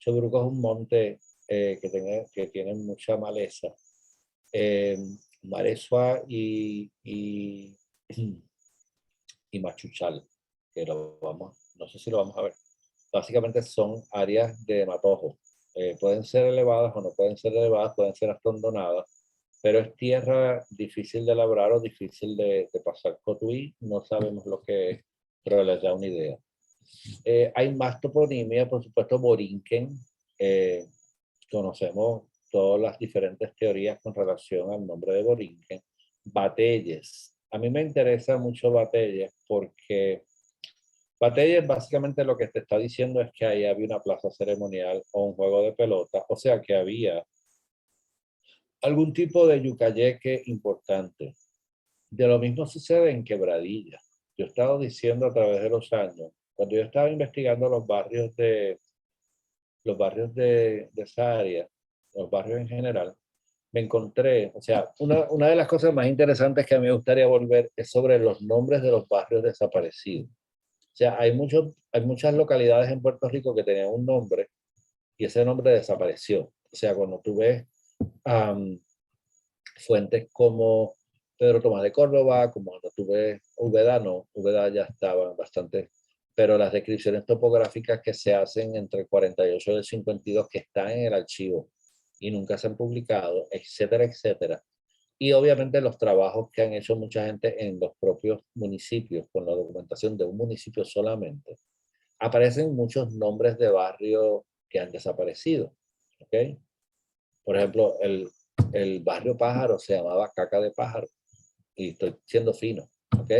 Ceboruco es un monte que tiene mucha maleza. Maresua y Machuchal, que no sé si lo vamos a ver. Básicamente son áreas de matojo. Pueden ser elevadas o no pueden ser elevadas, pueden ser hasta hondonadas, pero es tierra difícil de labrar o difícil de pasar cotuí, no sabemos lo que es, pero les da una idea. Hay más toponimia, por supuesto, Borinquen. Conocemos todas las diferentes teorías con relación al nombre de Borinquen. Batelles. A mí me interesa mucho Batelles porque Batelles básicamente lo que te está diciendo es que ahí había una plaza ceremonial o un juego de pelota, o sea que había algún tipo de yucayeque importante. De lo mismo sucede en Quebradilla. Yo he estado diciendo a través de los años, cuando yo estaba investigando los barrios de esa área, los barrios en general, me encontré, o sea, una de las cosas más interesantes que a mí me gustaría volver es sobre los nombres de los barrios desaparecidos. O sea, hay muchas localidades en Puerto Rico que tenían un nombre y ese nombre desapareció. O sea, cuando tú ves fuentes como Pedro Tomás de Córdoba, como cuando tú ves Úbeda, no, Úbeda ya estaba bastante, pero las descripciones topográficas que se hacen entre el 48 y el 52 que están en el archivo y nunca se han publicado, etcétera, etcétera. Y obviamente los trabajos que han hecho mucha gente en los propios municipios, con la documentación de un municipio solamente, aparecen muchos nombres de barrios que han desaparecido. ¿Okay? Por ejemplo, el barrio Pájaro se llamaba Caca de Pájaro, y estoy siendo fino, ¿ok?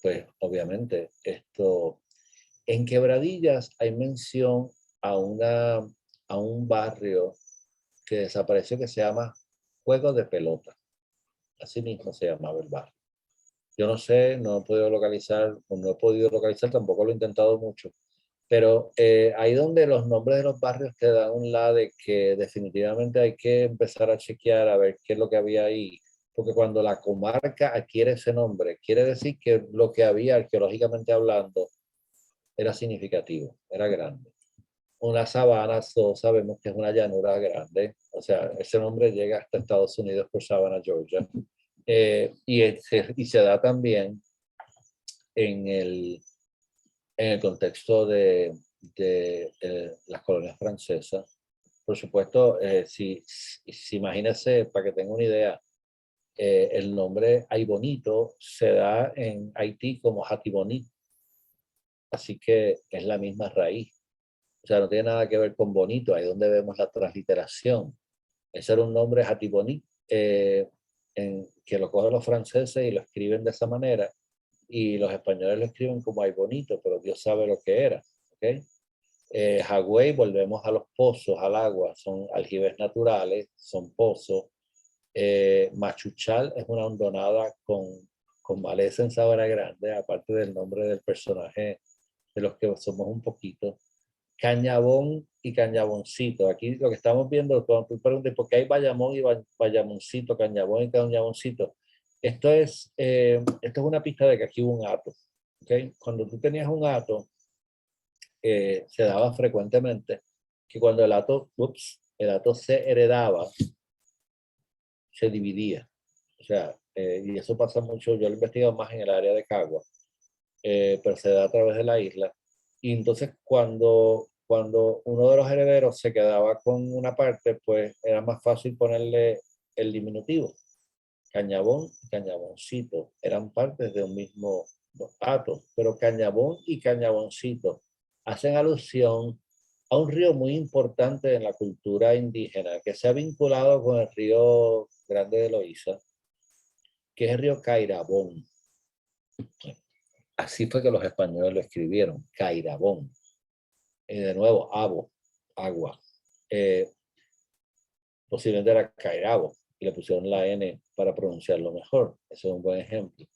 Pues obviamente esto, en Quebradillas hay mención a, a un barrio que desapareció que se llama Juego de Pelota, así mismo se llamaba el barrio. Yo no sé, no he podido localizar, o no he podido localizar, tampoco lo he intentado mucho, pero ahí donde los nombres de los barrios te dan un lado de que definitivamente hay que empezar a chequear a ver qué es lo que había ahí, porque cuando la comarca adquiere ese nombre, quiere decir que lo que había arqueológicamente hablando era significativo, era grande. Una sabana, todos sabemos que es una llanura grande, o sea, ese nombre llega hasta Estados Unidos por Savannah, Georgia, y se da también en el contexto de las colonias francesas. Por supuesto, si imagínense, para que tengan una idea, el nombre Aybonito se da en Haití como Hatibonit, así que es la misma raíz. O sea, no tiene nada que ver con bonito, ahí donde vemos la transliteración. Ese era un nombre Hatibonit, que lo cogen los franceses y lo escriben de esa manera, y los españoles lo escriben como Aybonito, pero Dios sabe lo que era. ¿Okay? Hagüey, volvemos a los pozos, al agua, son aljibes naturales, son pozos. Machuchal es una hondonada con maleza en Sabana Grande, aparte del nombre del personaje de los que somos un poquito. Cañabón y Cañaboncito. Aquí lo que estamos viendo, cuando tú preguntas por qué hay Bayamón y Bayamoncito, Cañabón y Cañaboncito, esto es una pista de que aquí hubo un hato. ¿Okay? Cuando tú tenías un hato, se daba frecuentemente que cuando el hato se heredaba, se dividía. O sea, y eso pasa mucho, yo lo he investigado más en el área de Cagua, pero se da a través de la isla. Y entonces cuando uno de los herederos se quedaba con una parte, pues era más fácil ponerle el diminutivo. Cañabón y Cañaboncito eran partes de un mismo hato, pero Cañabón y Cañaboncito hacen alusión a un río muy importante en la cultura indígena que se ha vinculado con el río Grande de Loíza, que es el río Cairabón. Así fue que los españoles lo escribieron, Cairabón. De nuevo, agua. Posiblemente era Cairabo y le pusieron la N para pronunciarlo mejor. Eso es un buen ejemplo.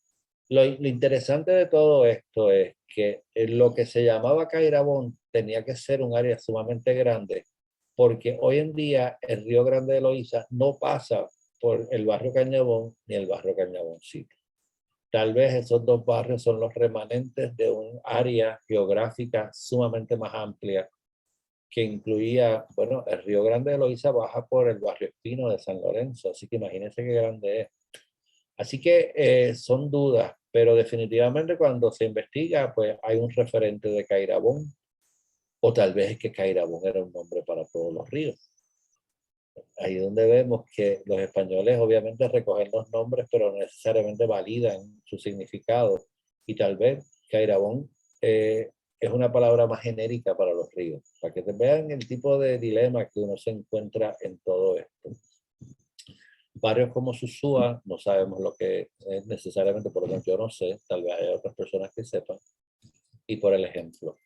Lo interesante de todo esto es que lo que se llamaba Cairabón tenía que ser un área sumamente grande, porque hoy en día el Río Grande de Loíza no pasa por el barrio Cañabón ni el barrio Cañaboncito. Tal vez esos dos barrios son los remanentes de un área geográfica sumamente más amplia que incluía, bueno, el Río Grande de Loíza baja por el barrio Espino de San Lorenzo, así que imagínense qué grande es. Así que son dudas, pero definitivamente cuando se investiga, pues hay un referente de Cairabón, o tal vez es que Cairabón era un nombre para todos los ríos. Ahí donde vemos que los españoles obviamente recogen los nombres, pero no necesariamente validan su significado. Y tal vez Cairabón es una palabra más genérica para los ríos, para que te vean el tipo de dilema que uno se encuentra en todo esto. Barrios como Susúa, no sabemos lo que es necesariamente, por lo menos yo no sé, tal vez hay otras personas que sepan. Y por el ejemplo,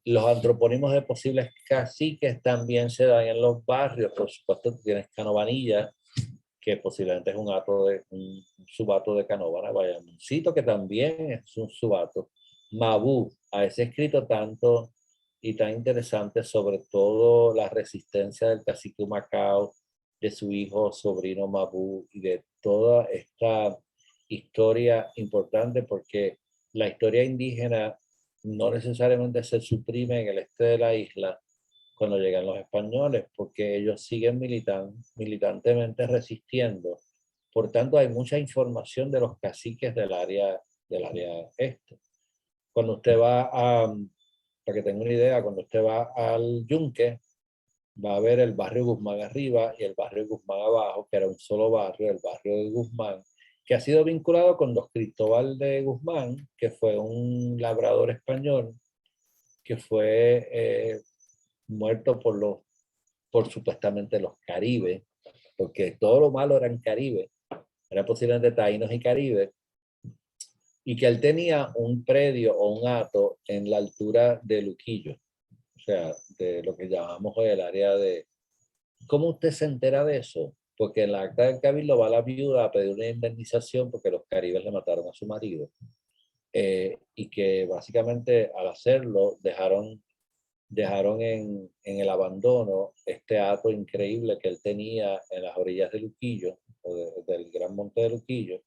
los antropónimos de posibles caciques también se dan en los barrios. Por supuesto, tú tienes Canovanilla, que posiblemente es un subato de Canóvana, Bayamoncito, que también es un subato. Mabú, a ese escrito tanto y tan interesante sobre todo la resistencia del cacique Humacao, de su hijo sobrino Mabú y de toda esta historia importante, porque la historia indígena no necesariamente se suprime en el este de la isla cuando llegan los españoles, porque ellos siguen militantemente resistiendo. Por tanto, hay mucha información de los caciques del área este. Cuando usted va para que tenga una idea, cuando usted va al Yunque, va a haber el barrio Guzmán arriba y el barrio Guzmán abajo, que era un solo barrio, el barrio de Guzmán, que ha sido vinculado con los Cristóbal de Guzmán, que fue un labrador español que fue muerto por supuestamente los caribes, porque todo lo malo eran caribes, era posiblemente taínos y caribes, y que él tenía un predio o un hato en la altura de Luquillo, o sea, de lo que llamamos hoy el área de... ¿Cómo usted se entera de eso? Porque en la acta del cabildo va la viuda a pedir una indemnización porque los caribes le mataron a su marido. Y que básicamente al hacerlo dejaron en el abandono este hato increíble que él tenía en las orillas de Luquillo, del gran monte de Luquillo,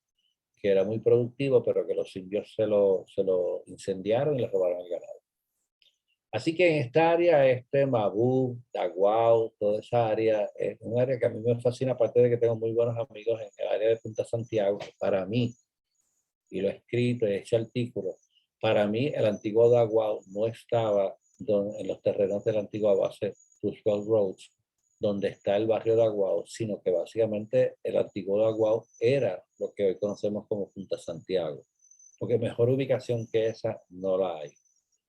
que era muy productivo, pero que los indios se lo incendiaron y le robaron el ganado. Así que en esta área, Mabú, Daguao, toda esa área, es un área que a mí me fascina, aparte de que tengo muy buenos amigos en el área de Punta Santiago. Para mí, y lo he escrito, he hecho artículos, para mí el antiguo Daguao no estaba en los terrenos de la antigua base Roosevelt Roads, donde está el barrio de Daguao, sino que básicamente el antiguo Daguao era lo que hoy conocemos como Punta Santiago, porque mejor ubicación que esa no la hay.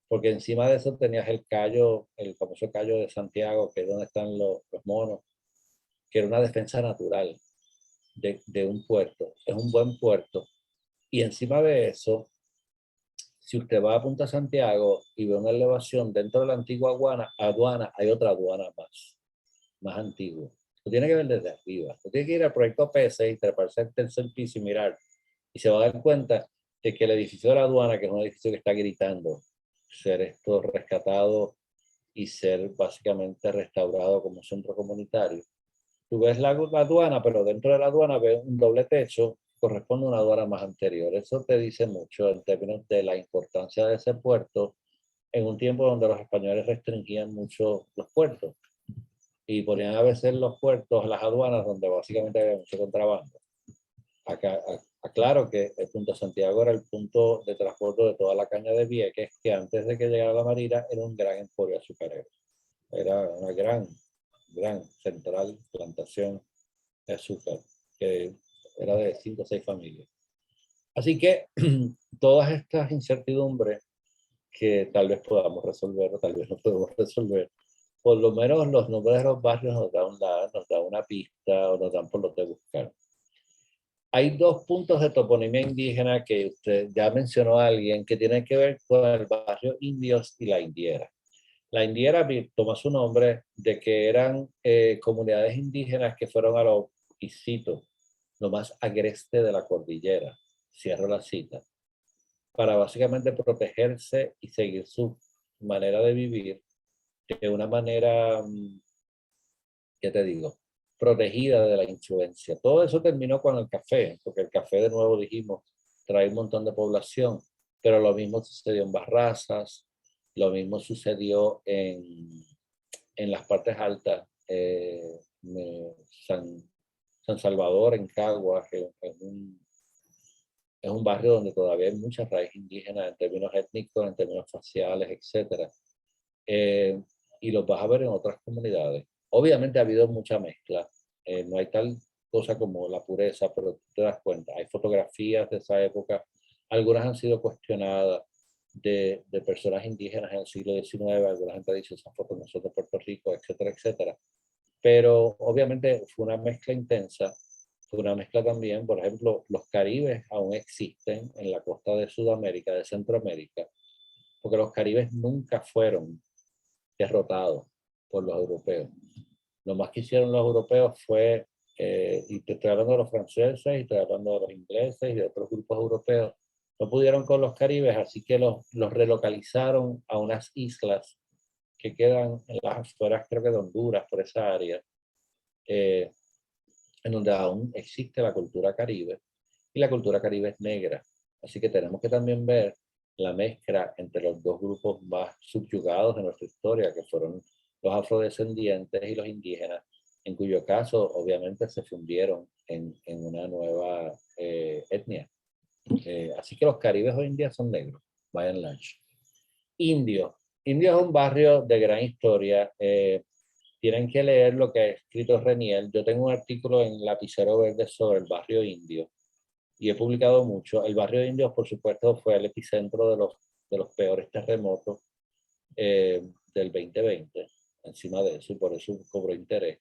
Porque encima de eso tenías el Cayo, el famoso Cayo de Santiago, que es donde están los monos, que era una defensa natural de un puerto. Es un buen puerto. Y encima de eso, si usted va a Punta Santiago y ve una elevación dentro de la antigua aduana, hay otra aduana más antigua. Lo tiene que ver desde arriba. Usted tiene que ir al proyecto PC y treparse al tercer piso y mirar. Y se va a dar cuenta de que el edificio de la aduana, que es un edificio que está gritando ser esto rescatado y ser básicamente restaurado como centro comunitario. Tú ves la aduana, pero dentro de la aduana ves un doble techo, corresponde a una aduana más anterior. Eso te dice mucho en términos de la importancia de ese puerto en un tiempo donde los españoles restringían mucho los puertos y ponían a veces los puertos, las aduanas, donde básicamente había mucho contrabando. Acá, aclaro que el punto Santiago era el punto de transporte de toda la caña de Vieques, que antes de que llegara la marina era un gran emporio azucarero. Era una gran central plantación de azúcar, que era de 5 o 6 familias. Así que todas estas incertidumbres que tal vez podamos resolver o tal vez no podemos resolver, por lo menos los nombres de los barrios nos da una pista o nos dan por lo que buscar. Hay dos puntos de toponimia indígena que usted ya mencionó a alguien que tienen que ver con el barrio Indios y la Indiera. La Indiera toma su nombre de que eran comunidades indígenas que fueron a lo, y cito, lo más agreste de la cordillera, cierro la cita, para básicamente protegerse y seguir su manera de vivir de una manera, ¿qué te digo?, protegida de la influencia. Todo eso terminó con el café, porque el café, de nuevo dijimos, trae un montón de población, pero lo mismo sucedió en Barrazas, lo mismo sucedió en las partes altas, San Salvador, en Caguas, es un barrio donde todavía hay mucha raíz indígena en términos étnicos, en términos faciales, etc. Y los vas a ver en otras comunidades. Obviamente ha habido mucha mezcla. No hay tal cosa como la pureza, pero tú te das cuenta. Hay fotografías de esa época. Algunas han sido cuestionadas de personas indígenas en el siglo XIX. Alguna gente ha dicho esas fotos no son de Puerto Rico, etcétera, etcétera. Pero obviamente fue una mezcla intensa. Fue una mezcla también, por ejemplo, los caribes aún existen en la costa de Sudamérica, de Centroamérica, porque los caribes nunca fueron derrotados por los europeos. Lo más que hicieron los europeos fue, y te estoy hablando de los franceses, y estoy hablando de los ingleses y de otros grupos europeos, no pudieron con los caribes, así que los relocalizaron a unas islas que quedan en las afueras, creo que de Honduras, por esa área, en donde aún existe la cultura caribe, y la cultura caribe es negra. Así que tenemos que también ver la mezcla entre los dos grupos más subyugados de nuestra historia, que fueron los afrodescendientes y los indígenas, en cuyo caso obviamente se fundieron en una nueva etnia. Así que los caribes hoy en día son negros, by and large. Indio. Indio es un barrio de gran historia. tienen que leer lo que ha escrito Reniel. Yo tengo un artículo en Lapicero Verde sobre el barrio indio y he publicado mucho. El barrio indio, por supuesto, fue el epicentro de los peores terremotos del 2020, encima de eso, y por eso cobró interés.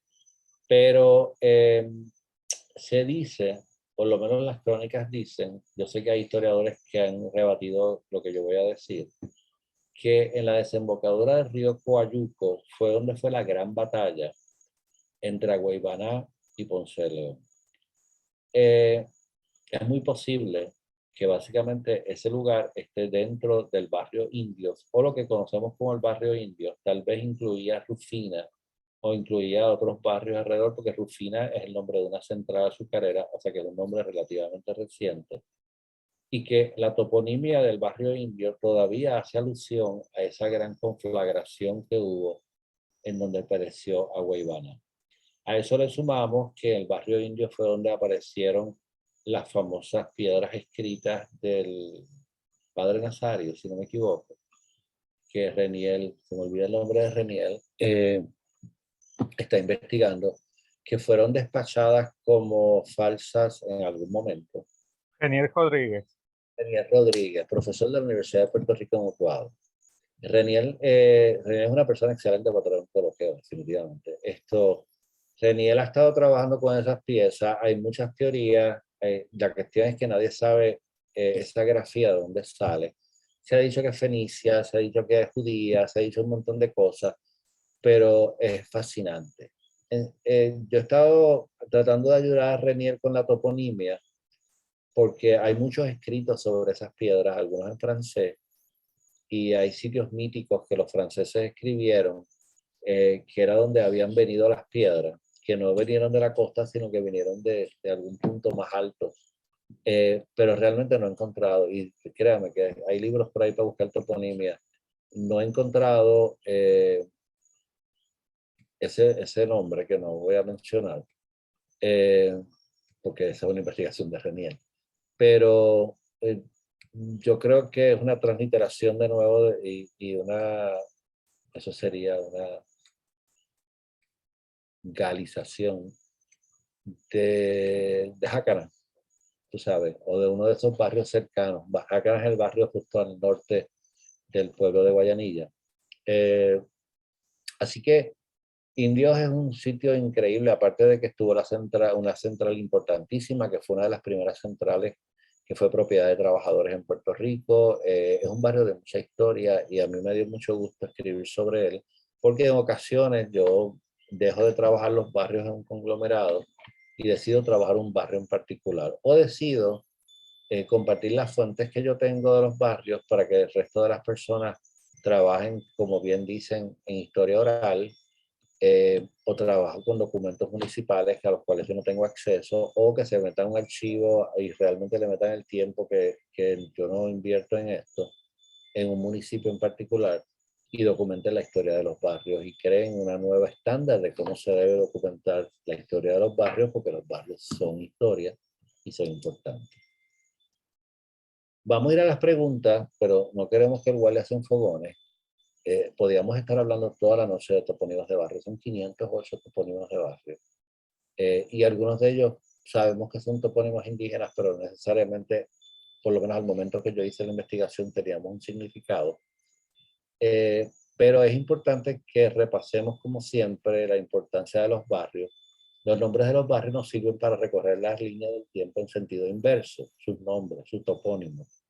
Pero se dice, por lo menos las crónicas dicen, yo sé que hay historiadores que han rebatido lo que yo voy a decir, que en la desembocadura del río Coayuco fue donde fue la gran batalla entre Agüeybaná y Ponce de León. Es muy posible que básicamente ese lugar esté dentro del barrio Indios, o lo que conocemos como el barrio Indios. Tal vez incluía Rufina o incluía otros barrios alrededor, porque Rufina es el nombre de una central azucarera, o sea que es un nombre relativamente reciente, y que la toponimia del barrio Indio todavía hace alusión a esa gran conflagración que hubo en donde pereció Agüeybaná. A eso le sumamos que en el barrio Indio fue donde aparecieron las famosas piedras escritas del padre Nazario, si no me equivoco, que Reniel, se me olvida el nombre de Reniel, está investigando, que fueron despachadas como falsas en algún momento. Geniel Rodríguez. Reniel Rodríguez, profesor de la Universidad de Puerto Rico en Utuado. Reniel es una persona excelente para paleontología, definitivamente. Reniel ha estado trabajando con esas piezas, hay muchas teorías, la cuestión es que nadie sabe esa grafía de dónde sale. Se ha dicho que es fenicia, se ha dicho que es judía, se ha dicho un montón de cosas, pero es fascinante. Yo he estado tratando de ayudar a Reniel con la toponimia, porque hay muchos escritos sobre esas piedras, algunos en francés, y hay sitios míticos que los franceses escribieron, que era donde habían venido las piedras, que no vinieron de la costa, sino que vinieron de algún punto más alto. Pero realmente no he encontrado, y créame que hay libros por ahí para buscar toponimia, no he encontrado ese nombre que no voy a mencionar, porque esa es una investigación de Reniel. Pero yo creo que es una transliteración de nuevo eso sería una galización de Jácana, tú sabes, o de uno de esos barrios cercanos. Jácana es el barrio justo al norte del pueblo de Guayanilla. Así que Indios es un sitio increíble, aparte de que estuvo una central importantísima, que fue una de las primeras centrales que fue propiedad de trabajadores en Puerto Rico. Es un barrio de mucha historia y a mí me dio mucho gusto escribir sobre él, porque en ocasiones yo dejo de trabajar los barrios en un conglomerado y decido trabajar un barrio en particular, o decido compartir las fuentes que yo tengo de los barrios para que el resto de las personas trabajen, como bien dicen, en historia oral, o trabajo con documentos municipales a los cuales yo no tengo acceso, o que se metan un archivo y realmente le metan el tiempo que yo no invierto en esto, en un municipio en particular, y documenten la historia de los barrios y creen una nueva estándar de cómo se debe documentar la historia de los barrios, porque los barrios son historia y son importantes. Vamos a ir a las preguntas, pero no queremos que el guardia se enfogones. Podríamos estar hablando toda la noche de topónimos de barrio. Son 508 topónimos de barrio. Y algunos de ellos sabemos que son topónimos indígenas, pero necesariamente, por lo menos al momento que yo hice la investigación, teníamos un significado. Pero es importante que repasemos, como siempre, la importancia de los barrios. Los nombres de los barrios nos sirven para recorrer las líneas del tiempo en sentido inverso, sus nombres, sus topónimos.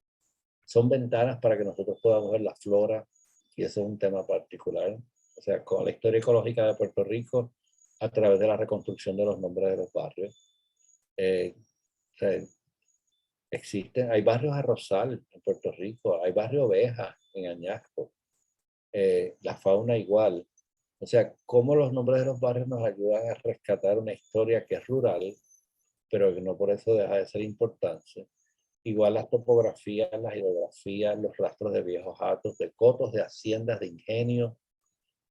Son ventanas para que nosotros podamos ver la flora, y ese es un tema particular, o sea, con la historia ecológica de Puerto Rico a través de la reconstrucción de los nombres de los barrios. O sea, hay barrios arrozal en Puerto Rico, hay barrio Oveja en Añasco, la fauna igual. O sea, cómo los nombres de los barrios nos ayudan a rescatar una historia que es rural, pero que no por eso deja de ser importante. Igual las topografías, las hidrografías, los rastros de viejos hatos, de cotos, de haciendas, de ingenios,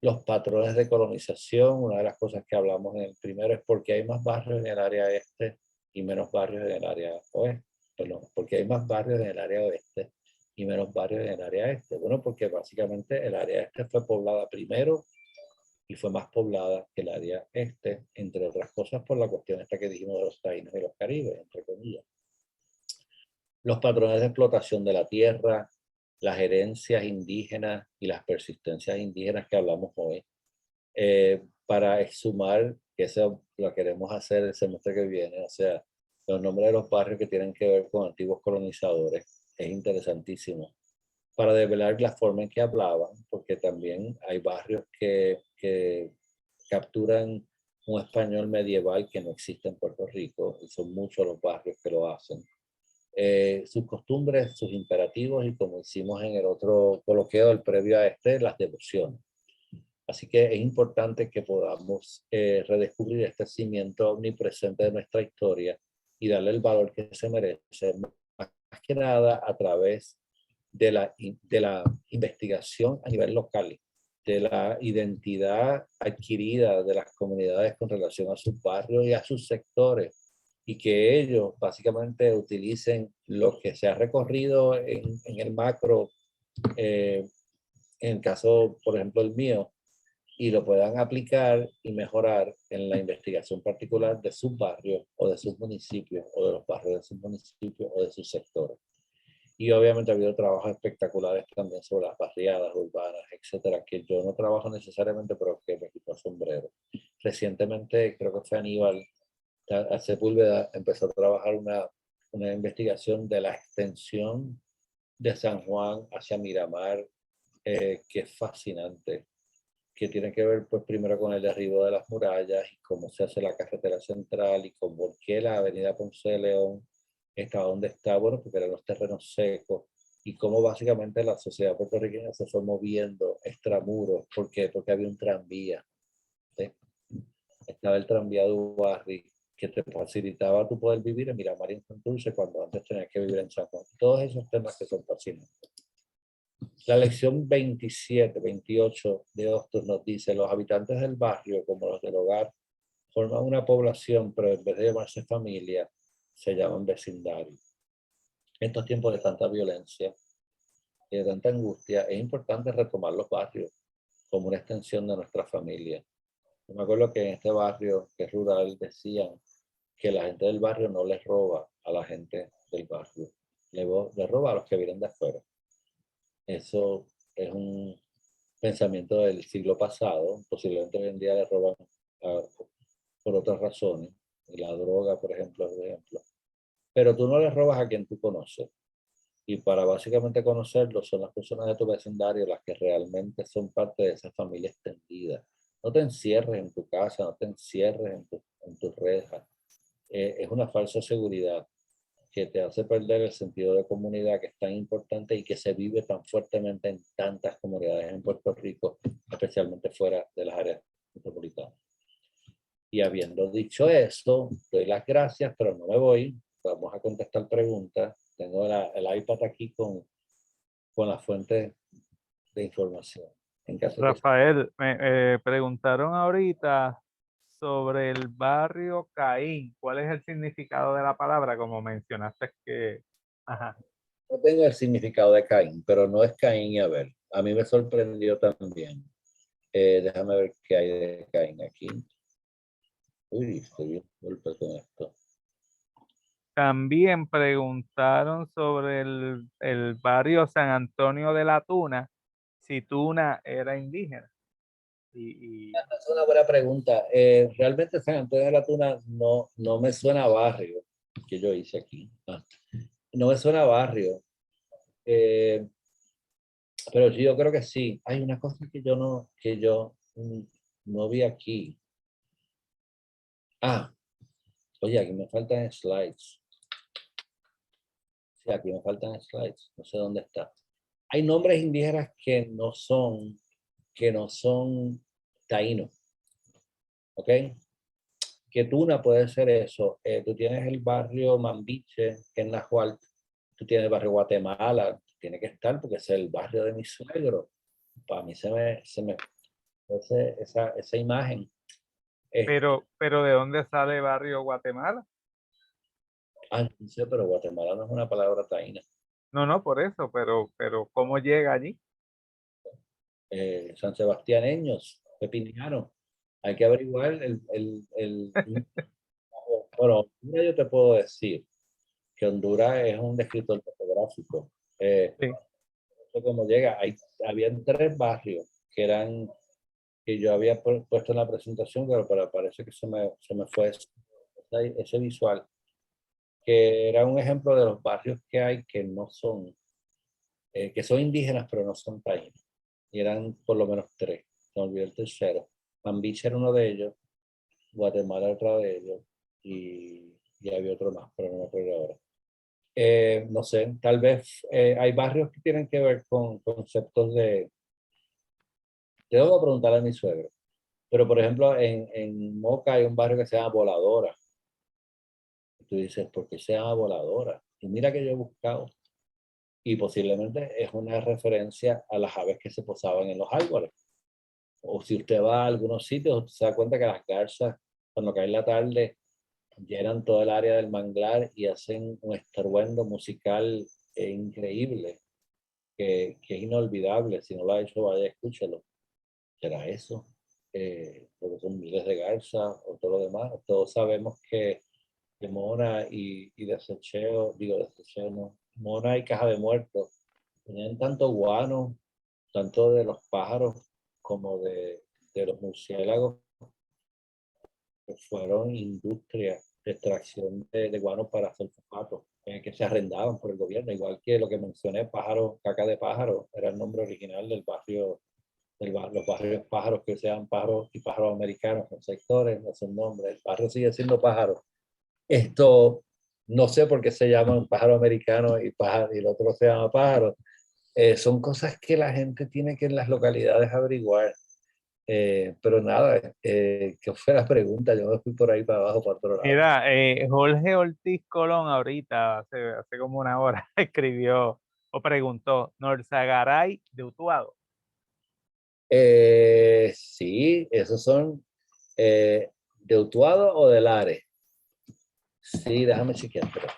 los patrones de colonización. Una de las cosas que hablamos en el primero es por qué hay más barrios en el área este y menos barrios en el área oeste. Perdón, porque hay más barrios en el área oeste y menos barrios en el área este. Bueno, porque básicamente el área este fue poblada primero y fue más poblada que el área este, entre otras cosas por la cuestión esta que dijimos de los taínos y los caribes, entre comillas. Los patrones de explotación de la tierra, las herencias indígenas y las persistencias indígenas que hablamos hoy, para exhumar, que eso lo queremos hacer el semestre que viene, o sea, los nombres de los barrios que tienen que ver con antiguos colonizadores, es interesantísimo, para develar la forma en que hablaban, porque también hay barrios que capturan un español medieval que no existe en Puerto Rico, y son muchos los barrios que lo hacen. Sus costumbres, sus imperativos y como hicimos en el otro coloquio, el previo a este, las devociones. Así que es importante que podamos redescubrir este cimiento omnipresente de nuestra historia y darle el valor que se merece, más que nada a través de la investigación a nivel local, de la identidad adquirida de las comunidades con relación a sus barrios y a sus sectores, y que ellos básicamente utilicen lo que se ha recorrido en el macro, en el caso, por ejemplo, el mío, y lo puedan aplicar y mejorar en la investigación particular de sus barrios o de sus municipios o de los barrios de sus municipios o de sus sectores. Y obviamente ha habido trabajos espectaculares también sobre las barriadas urbanas, etcétera, que yo no trabajo necesariamente, pero que me quito el sombrero. Recientemente, creo que fue Aníbal Sepúlveda, empezó a trabajar una investigación de la extensión de San Juan hacia Miramar, que es fascinante, que tiene que ver pues primero con el derribo de las murallas y cómo se hace la carretera central y con por qué la avenida Ponce de León está donde está, bueno, porque eran los terrenos secos, y cómo básicamente la sociedad puertorriqueña se fue moviendo extramuros. ¿Por qué? Porque había un tranvía. ¿Sí? Estaba el tranvía de Ubarri, que te facilitaba tu poder vivir en Miramar y en Santurce cuando antes tenías que vivir en San Juan. Todos esos temas que son fascinantes. La lección 27, 28 de Hostos nos dice: los habitantes del barrio, como los del hogar, forman una población, pero en vez de llamarse familia, se llaman vecindario. En estos tiempos de tanta violencia y de tanta angustia, es importante retomar los barrios como una extensión de nuestra familia. Yo me acuerdo que en este barrio, que es rural, decían que la gente del barrio no les roba a la gente del barrio, le roba a los que vienen de afuera. Eso es un pensamiento del siglo pasado. Posiblemente hoy en día le roban por otras razones. La droga, por ejemplo, es un ejemplo. Pero tú no le robas a quien tú conoces. Y para básicamente conocerlo son las personas de tu vecindario las que realmente son parte de esa familia extendida. No te encierres en tu casa, no te encierres en tus rejas. Es una falsa seguridad que te hace perder el sentido de comunidad, que es tan importante y que se vive tan fuertemente en tantas comunidades en Puerto Rico, especialmente fuera de las áreas metropolitanas. Y habiendo dicho eso, doy las gracias, pero no me voy. Vamos a contestar preguntas. Tengo el iPad aquí con la fuente de información. En caso Rafael, me preguntaron ahorita sobre el barrio Caín. ¿Cuál es el significado de la palabra? Como mencionaste que... Ajá. no tengo el significado de Caín, pero no es Caín y Abel. A mí me sorprendió también. Déjame ver qué hay de Caín aquí. Uy, estoy bien golpe con esto. También preguntaron sobre el barrio San Antonio de la Tuna, si Tuna era indígena. Es una buena pregunta. Realmente San Antonio de la Tuna no me suena a barrio, que yo hice aquí. No me suena a barrio. Pero sí, yo creo que sí. Hay una cosa que yo no vi aquí. Oye, aquí me faltan slides. Sí, aquí me faltan slides. No sé dónde está. Hay nombres indígenas que no son taínos. ¿Ok? Que Tuna puede ser eso. Tú tienes el barrio Mambiche, que es Nahuatl. Tú tienes el barrio Guatemala. Tiene que estar porque es el barrio de mi suegro. Para mí se me esa imagen. pero ¿de dónde sale barrio Guatemala? No sé, pero Guatemala no es una palabra taína. No, no, por eso, pero ¿cómo llega allí? San Sebastianeños, pepiniano. Hay que averiguar bueno, yo te puedo decir que Honduras es un descriptor topográfico. Sí. Como llega, habían 3 barrios que yo había puesto en la presentación, pero parece que se me fue ese visual, que era un ejemplo de los barrios que hay que no son, que son indígenas, pero no son taínos. Y eran por lo menos 3. Se me olvidó el tercero. Mambiche era uno de ellos, Guatemala otro de ellos, y había otro más, pero no me acuerdo ahora. No sé, tal vez hay barrios que tienen que ver con conceptos de... Tengo que preguntarle a mi suegro. Pero, por ejemplo, en Moca hay un barrio que se llama Voladora. Y tú dices, ¿por qué se llama Voladora? Y mira que yo he buscado. Y posiblemente es una referencia a las aves que se posaban en los árboles. O si usted va a algunos sitios, usted se da cuenta que las garzas, cuando cae la tarde, llenan todo el área del manglar y hacen un estruendo musical increíble, que es inolvidable. Si no lo ha hecho, vaya, escúchelo. ¿Será eso? Porque son miles de garzas o todo lo demás. Todos sabemos que Mona y Desecheo, digo Desecheo no, Mona y Caja de Muertos tenían tanto guano, tanto de los pájaros como de los murciélagos, que fueron industrias de extracción de guano para hacer zapatos, que se arrendaban por el gobierno, igual que lo que mencioné, pájaro, caca de pájaro, era el nombre original del barrio, los barrios pájaros, que sean pájaros y pájaros americanos, con sectores, no son nombres, el barrio sigue siendo pájaro. Esto, no sé por qué se llaman pájaro americano y el otro se llama pájaro. Son cosas que la gente tiene que en las localidades averiguar. Pero nada, ¿qué fue la pregunta? Yo me fui por ahí para abajo, para otro lado. Mira, Jorge Ortiz Colón ahorita, hace como una hora, escribió o preguntó, Norzagaray de Utuado. Sí, esos son de Utuado o de Lares. Sí, déjame chequear, pero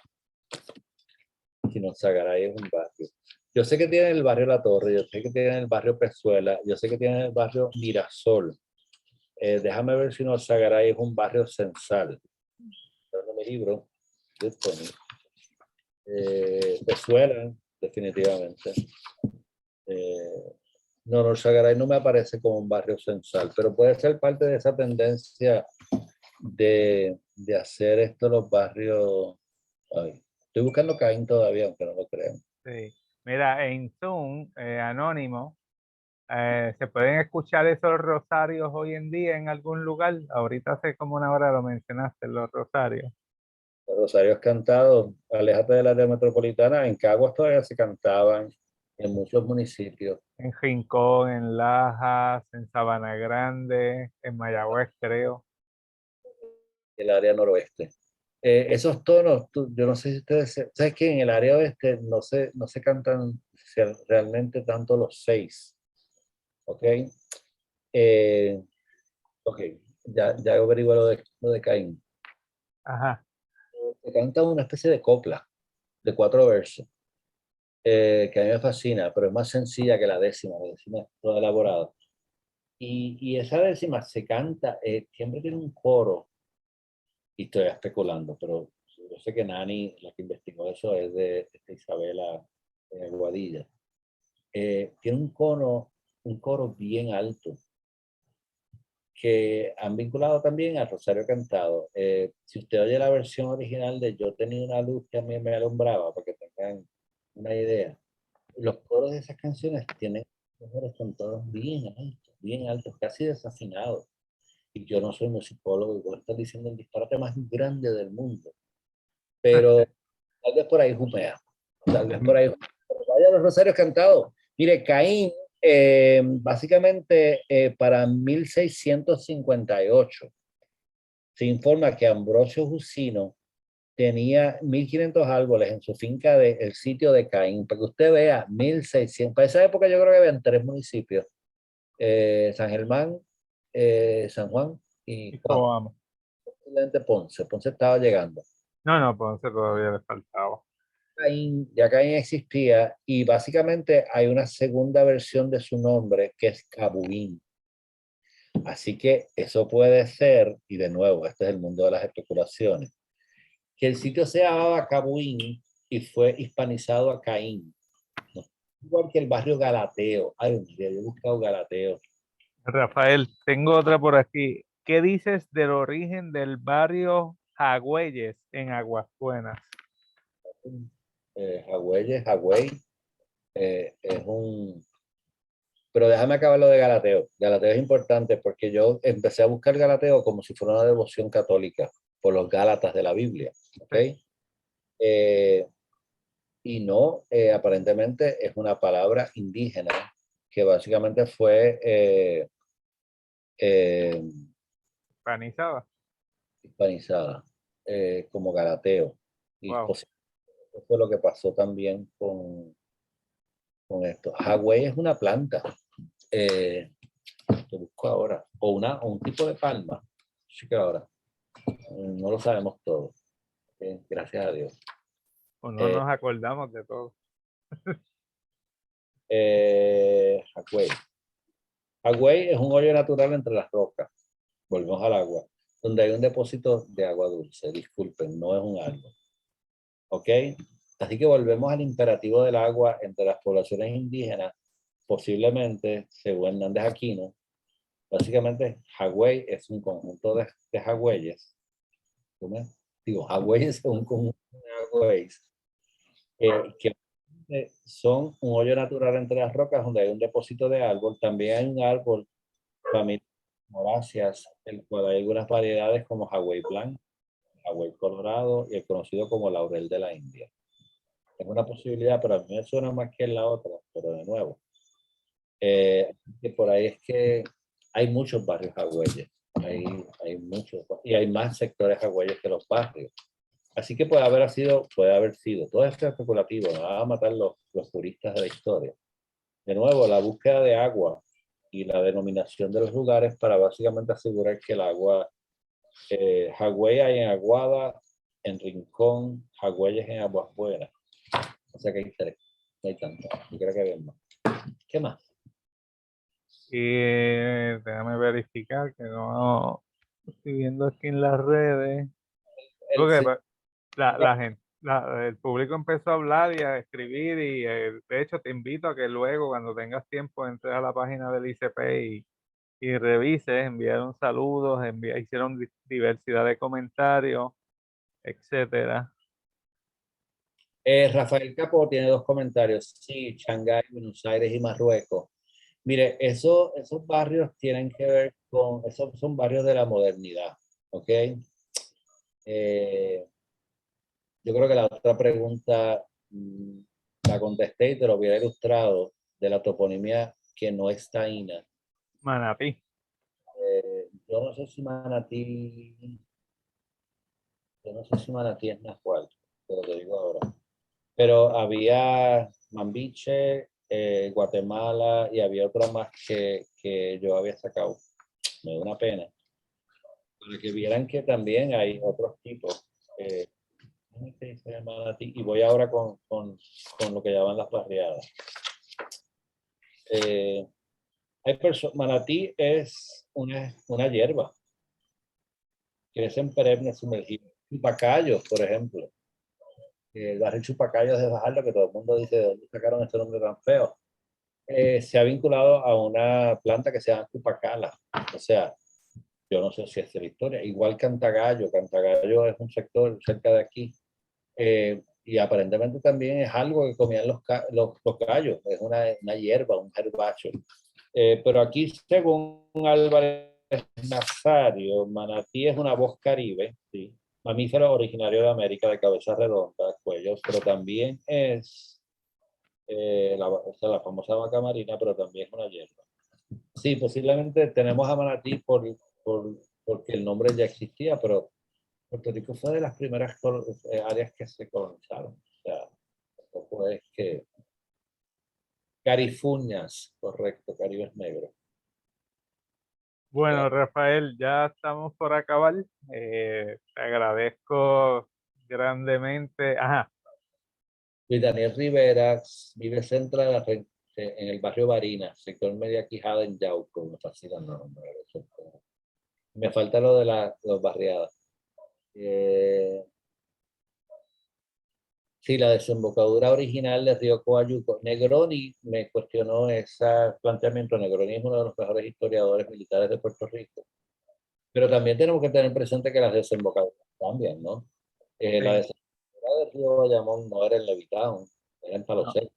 si no, Sagaray es un barrio. Yo sé que tienen el barrio La Torre, yo sé que tienen el barrio Pezuela, yo sé que tienen el barrio Mirasol. Déjame ver si no, Sagaray es un barrio censal. Dando mi libro de Tony. Pezuela, definitivamente. No, Sagaray no me aparece como un barrio censal, pero puede ser parte de esa tendencia de hacer esto los barrios. Ay, estoy buscando Caín todavía, aunque no lo crean. Sí. Mira, en Zoom, anónimo, ¿se pueden escuchar esos rosarios hoy en día en algún lugar? Ahorita hace como una hora lo mencionaste, los rosarios. Los rosarios cantados, aléjate del área metropolitana, en Caguas todavía se cantaban, en muchos municipios. En Rincón, en Lajas, en Sabana Grande, en Mayagüez, creo. El área noroeste. Esos tonos, yo no sé si ustedes, sabes que en el área oeste no se cantan realmente tanto los 6, ¿ok? Ok, ya averigué lo de Caín. Ajá. Se canta una especie de copla de 4 versos, que a mí me fascina, pero es más sencilla que la décima es toda elaborada. Y esa décima se canta, siempre tiene un coro, y estoy especulando, pero yo sé que Nani, la que investigó eso, es de Isabela Guadilla. Tiene un coro bien alto, que han vinculado también al Rosario Cantado. Si usted oye la versión original de Yo tenía una luz que a mí me alumbraba, para que tengan una idea, los coros de esas canciones tienen son todos bien altos, casi desafinados. Y yo no soy musicólogo, y vos estás diciendo el disparate más grande del mundo, pero tal vez por ahí jumea, tal vez por ahí jumea. Pero vaya los rosarios cantados. Mire, Caín, básicamente para 1658 se informa que Ambrosio Jusino tenía 1500 árboles en su finca del sitio de Caín, para que usted vea, 1600, para esa época yo creo que habían 3 municipios, San Germán, San Juan y Y Coamo. Ponce. Ponce estaba llegando. No, no, Ponce todavía le faltaba. Ya Caín existía y básicamente hay una segunda versión de su nombre que es Cabuín. Así que eso puede ser, y de nuevo, este es el mundo de las especulaciones, que el sitio se llamaba Cabuín y fue hispanizado a Caín. ¿No? Igual que el barrio Galateo. Ay, mira, yo he buscado Galateo. Rafael, tengo otra por aquí. ¿Qué dices del origen del barrio Jagüeyes en Aguas Buenas? Hawái, es un... Pero déjame acabar lo de Galateo. Galateo es importante porque yo empecé a buscar Galateo como si fuera una devoción católica por los Gálatas de la Biblia. ¿Ok? Eh, y no, aparentemente es una palabra indígena que básicamente fue eh, Panizada. hispanizada como Galateo. Y Wow. pues, eso fue lo que pasó también con esto. Hawái es una planta. Lo busco ahora. O un tipo de palma. Sí que ahora. No lo sabemos todo. Gracias a Dios. O no Eh, nos acordamos de todo. Hawái. Hawái es un hoyo natural entre las rocas. Volvemos al agua. Donde hay un depósito de agua dulce. Disculpen, no es un árbol. ¿Ok? Así que volvemos al imperativo del agua entre las poblaciones indígenas. Posiblemente, según Hernández Aquino, básicamente Hawái es un conjunto de Hawaiies. ¿Cómo? Digo, Hawái es un conjunto de Hawaiies que son un hoyo natural entre las rocas donde hay un depósito de árbol. También hay un árbol, familia moráceas, el cual hay algunas variedades como Hawái blanco, Hawái colorado y el conocido como laurel de la India. Es una posibilidad, pero a mí me suena más que en la otra, pero de nuevo. Que por ahí es que hay muchos barrios hawaiios, hay muchos, y hay más sectores hawaiios que los barrios. Así que puede haber sido, todo esto es especulativo, no van a matar los turistas de la historia. De nuevo, la búsqueda de agua y la denominación de los lugares para básicamente asegurar que el agua, Hawái hay en Aguada, en Rincón, Hawái es en Aguas Buenas. O sea que hay tres, no hay tanto. Yo creo que hay más. ¿Qué más? Y déjame verificar que no estoy viendo aquí en las redes. El, Porque se- la gente, el público empezó a hablar y a escribir y de hecho te invito a que luego cuando tengas tiempo entres a la página del ICP y revises, enviaron saludos, hicieron diversidad de comentarios, etcétera. Rafael Capó tiene dos comentarios. Sí, Shanghái, Buenos Aires y Marruecos. Mire, esos barrios tienen que ver esos son barrios de la modernidad, ¿ok? Eh, yo creo que la otra pregunta la contesté y te lo hubiera ilustrado de la toponimia que no es taína. Manatí. Yo no sé si yo no sé si Manatí es Nahuatl, te lo digo ahora. Pero había Mambiche, Guatemala y había otra más que yo había sacado. Me da una pena. Para que vieran que también hay otros tipos. Y voy ahora con lo que llaman las barriadas. Eh, Manatí es una hierba. Crecen perennes sumergidos. Chupacayos, por ejemplo. El barril Chupacayos de Fajardo, que todo el mundo dice de dónde sacaron este nombre tan feo. Se ha vinculado a una planta que se llama Cupacala. O sea, yo no sé si es la historia. Igual Cantagallo. Cantagallo es un sector cerca de aquí. Y aparentemente también es algo que comían los gallos. Es una hierba, un herbacho. Pero aquí, según Álvarez Nazario, Manatí es una voz caribe, ¿sí? Mamífero originario de América, de cabeza redonda, cuellos, pero también es o sea, la famosa vaca marina, pero también es una hierba. Sí, posiblemente tenemos a Manatí porque el nombre ya existía, pero Puerto Rico fue de las primeras áreas que se colonizaron. O sea, tampoco es que... Carifuñas, correcto, Caribes Negro. Bueno, Rafael, ya estamos por acabar. Te agradezco grandemente. Ajá, Luis Daniel Rivera vive cerca de la en el barrio Barina, sector Media Quijada en Yauco. Me fascina el nombre. Me falta lo de las barriadas. Sí, la desembocadura original de Río Coayuco. Negroni me cuestionó ese planteamiento. Negroni es uno de los mejores historiadores militares de Puerto Rico. Pero también tenemos que tener presente que las desembocaduras cambian, ¿no? Sí. La desembocadura del río Bayamón no era en Levitown, era en Palo No. Seco.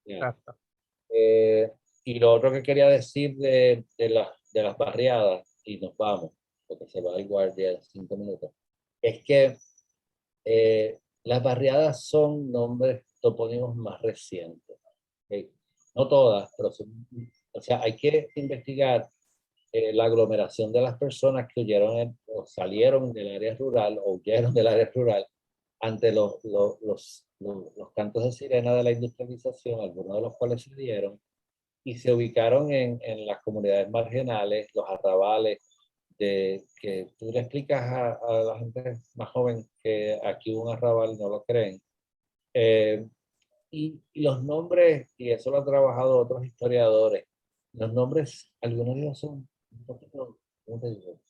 Exacto. Y lo otro que quería decir de las barriadas, y nos vamos, porque se va el guardia en 5 minutos, es que las barriadas son nombres topónimos más recientes. ¿Okay? No todas, pero son, o sea, hay que investigar la aglomeración de las personas que huyeron o salieron del área rural o huyeron del área rural ante los cantos de sirena de la industrialización, algunos de los cuales se dieron, y se ubicaron en las comunidades marginales, los arrabales, que tú le explicas a la gente más joven que aquí hubo un arrabal y no lo creen. Y los nombres, y eso lo han trabajado otros historiadores, los nombres, algunos de ellos son un poquito, ¿cómo te digo?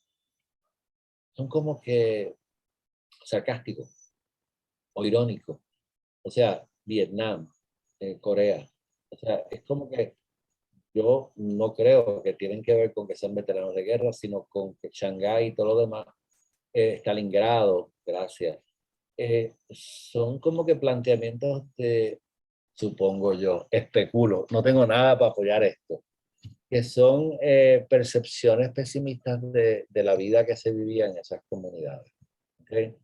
Son como que sarcásticos o irónicos. O sea, Vietnam, Corea. O sea, es como que yo no creo que tienen que ver con que sean veteranos de guerra, sino con que Shanghái y todo lo demás, Stalingrado, gracias, son como que planteamientos de, supongo yo, especulo, no tengo nada para apoyar esto, que son percepciones pesimistas de la vida que se vivía en esas comunidades. ¿Okay?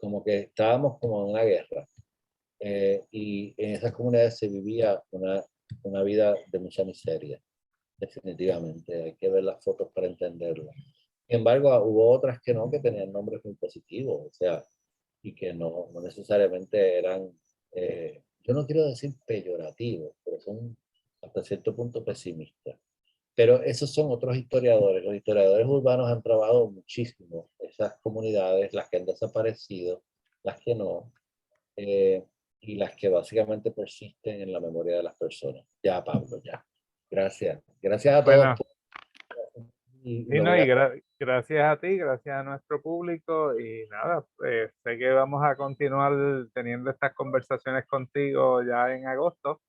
Como que estábamos como en una guerra. Y en esas comunidades se vivía una vida de mucha miseria, definitivamente. Hay que ver las fotos para entenderlo. Sin embargo, hubo otras que no, que tenían nombres muy positivos, o sea, y que no necesariamente eran, yo no quiero decir peyorativos, pero son hasta cierto punto pesimistas. Pero esos son otros historiadores. Los historiadores urbanos han trabajado muchísimo esas comunidades, las que han desaparecido, las que no, y las que básicamente persisten en la memoria de las personas. Ya, Pablo, ya. Gracias. Gracias a todos. Bueno, Y y lo no, voy y a... gracias a ti, gracias a nuestro público y nada, sé que vamos a continuar teniendo estas conversaciones contigo ya en agosto,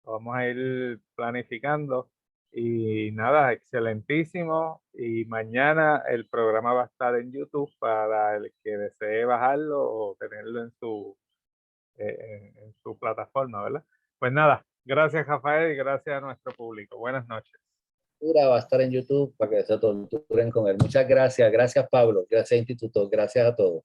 vamos a ir planificando y nada, excelentísimo y mañana el programa va a estar en YouTube para el que desee bajarlo o tenerlo en su plataforma, ¿verdad? Pues nada, gracias Rafael y gracias a nuestro público. Buenas noches. Va a estar en YouTube para que se torturen con él. Muchas gracias. Gracias, Pablo. Gracias, Instituto. Gracias a todos.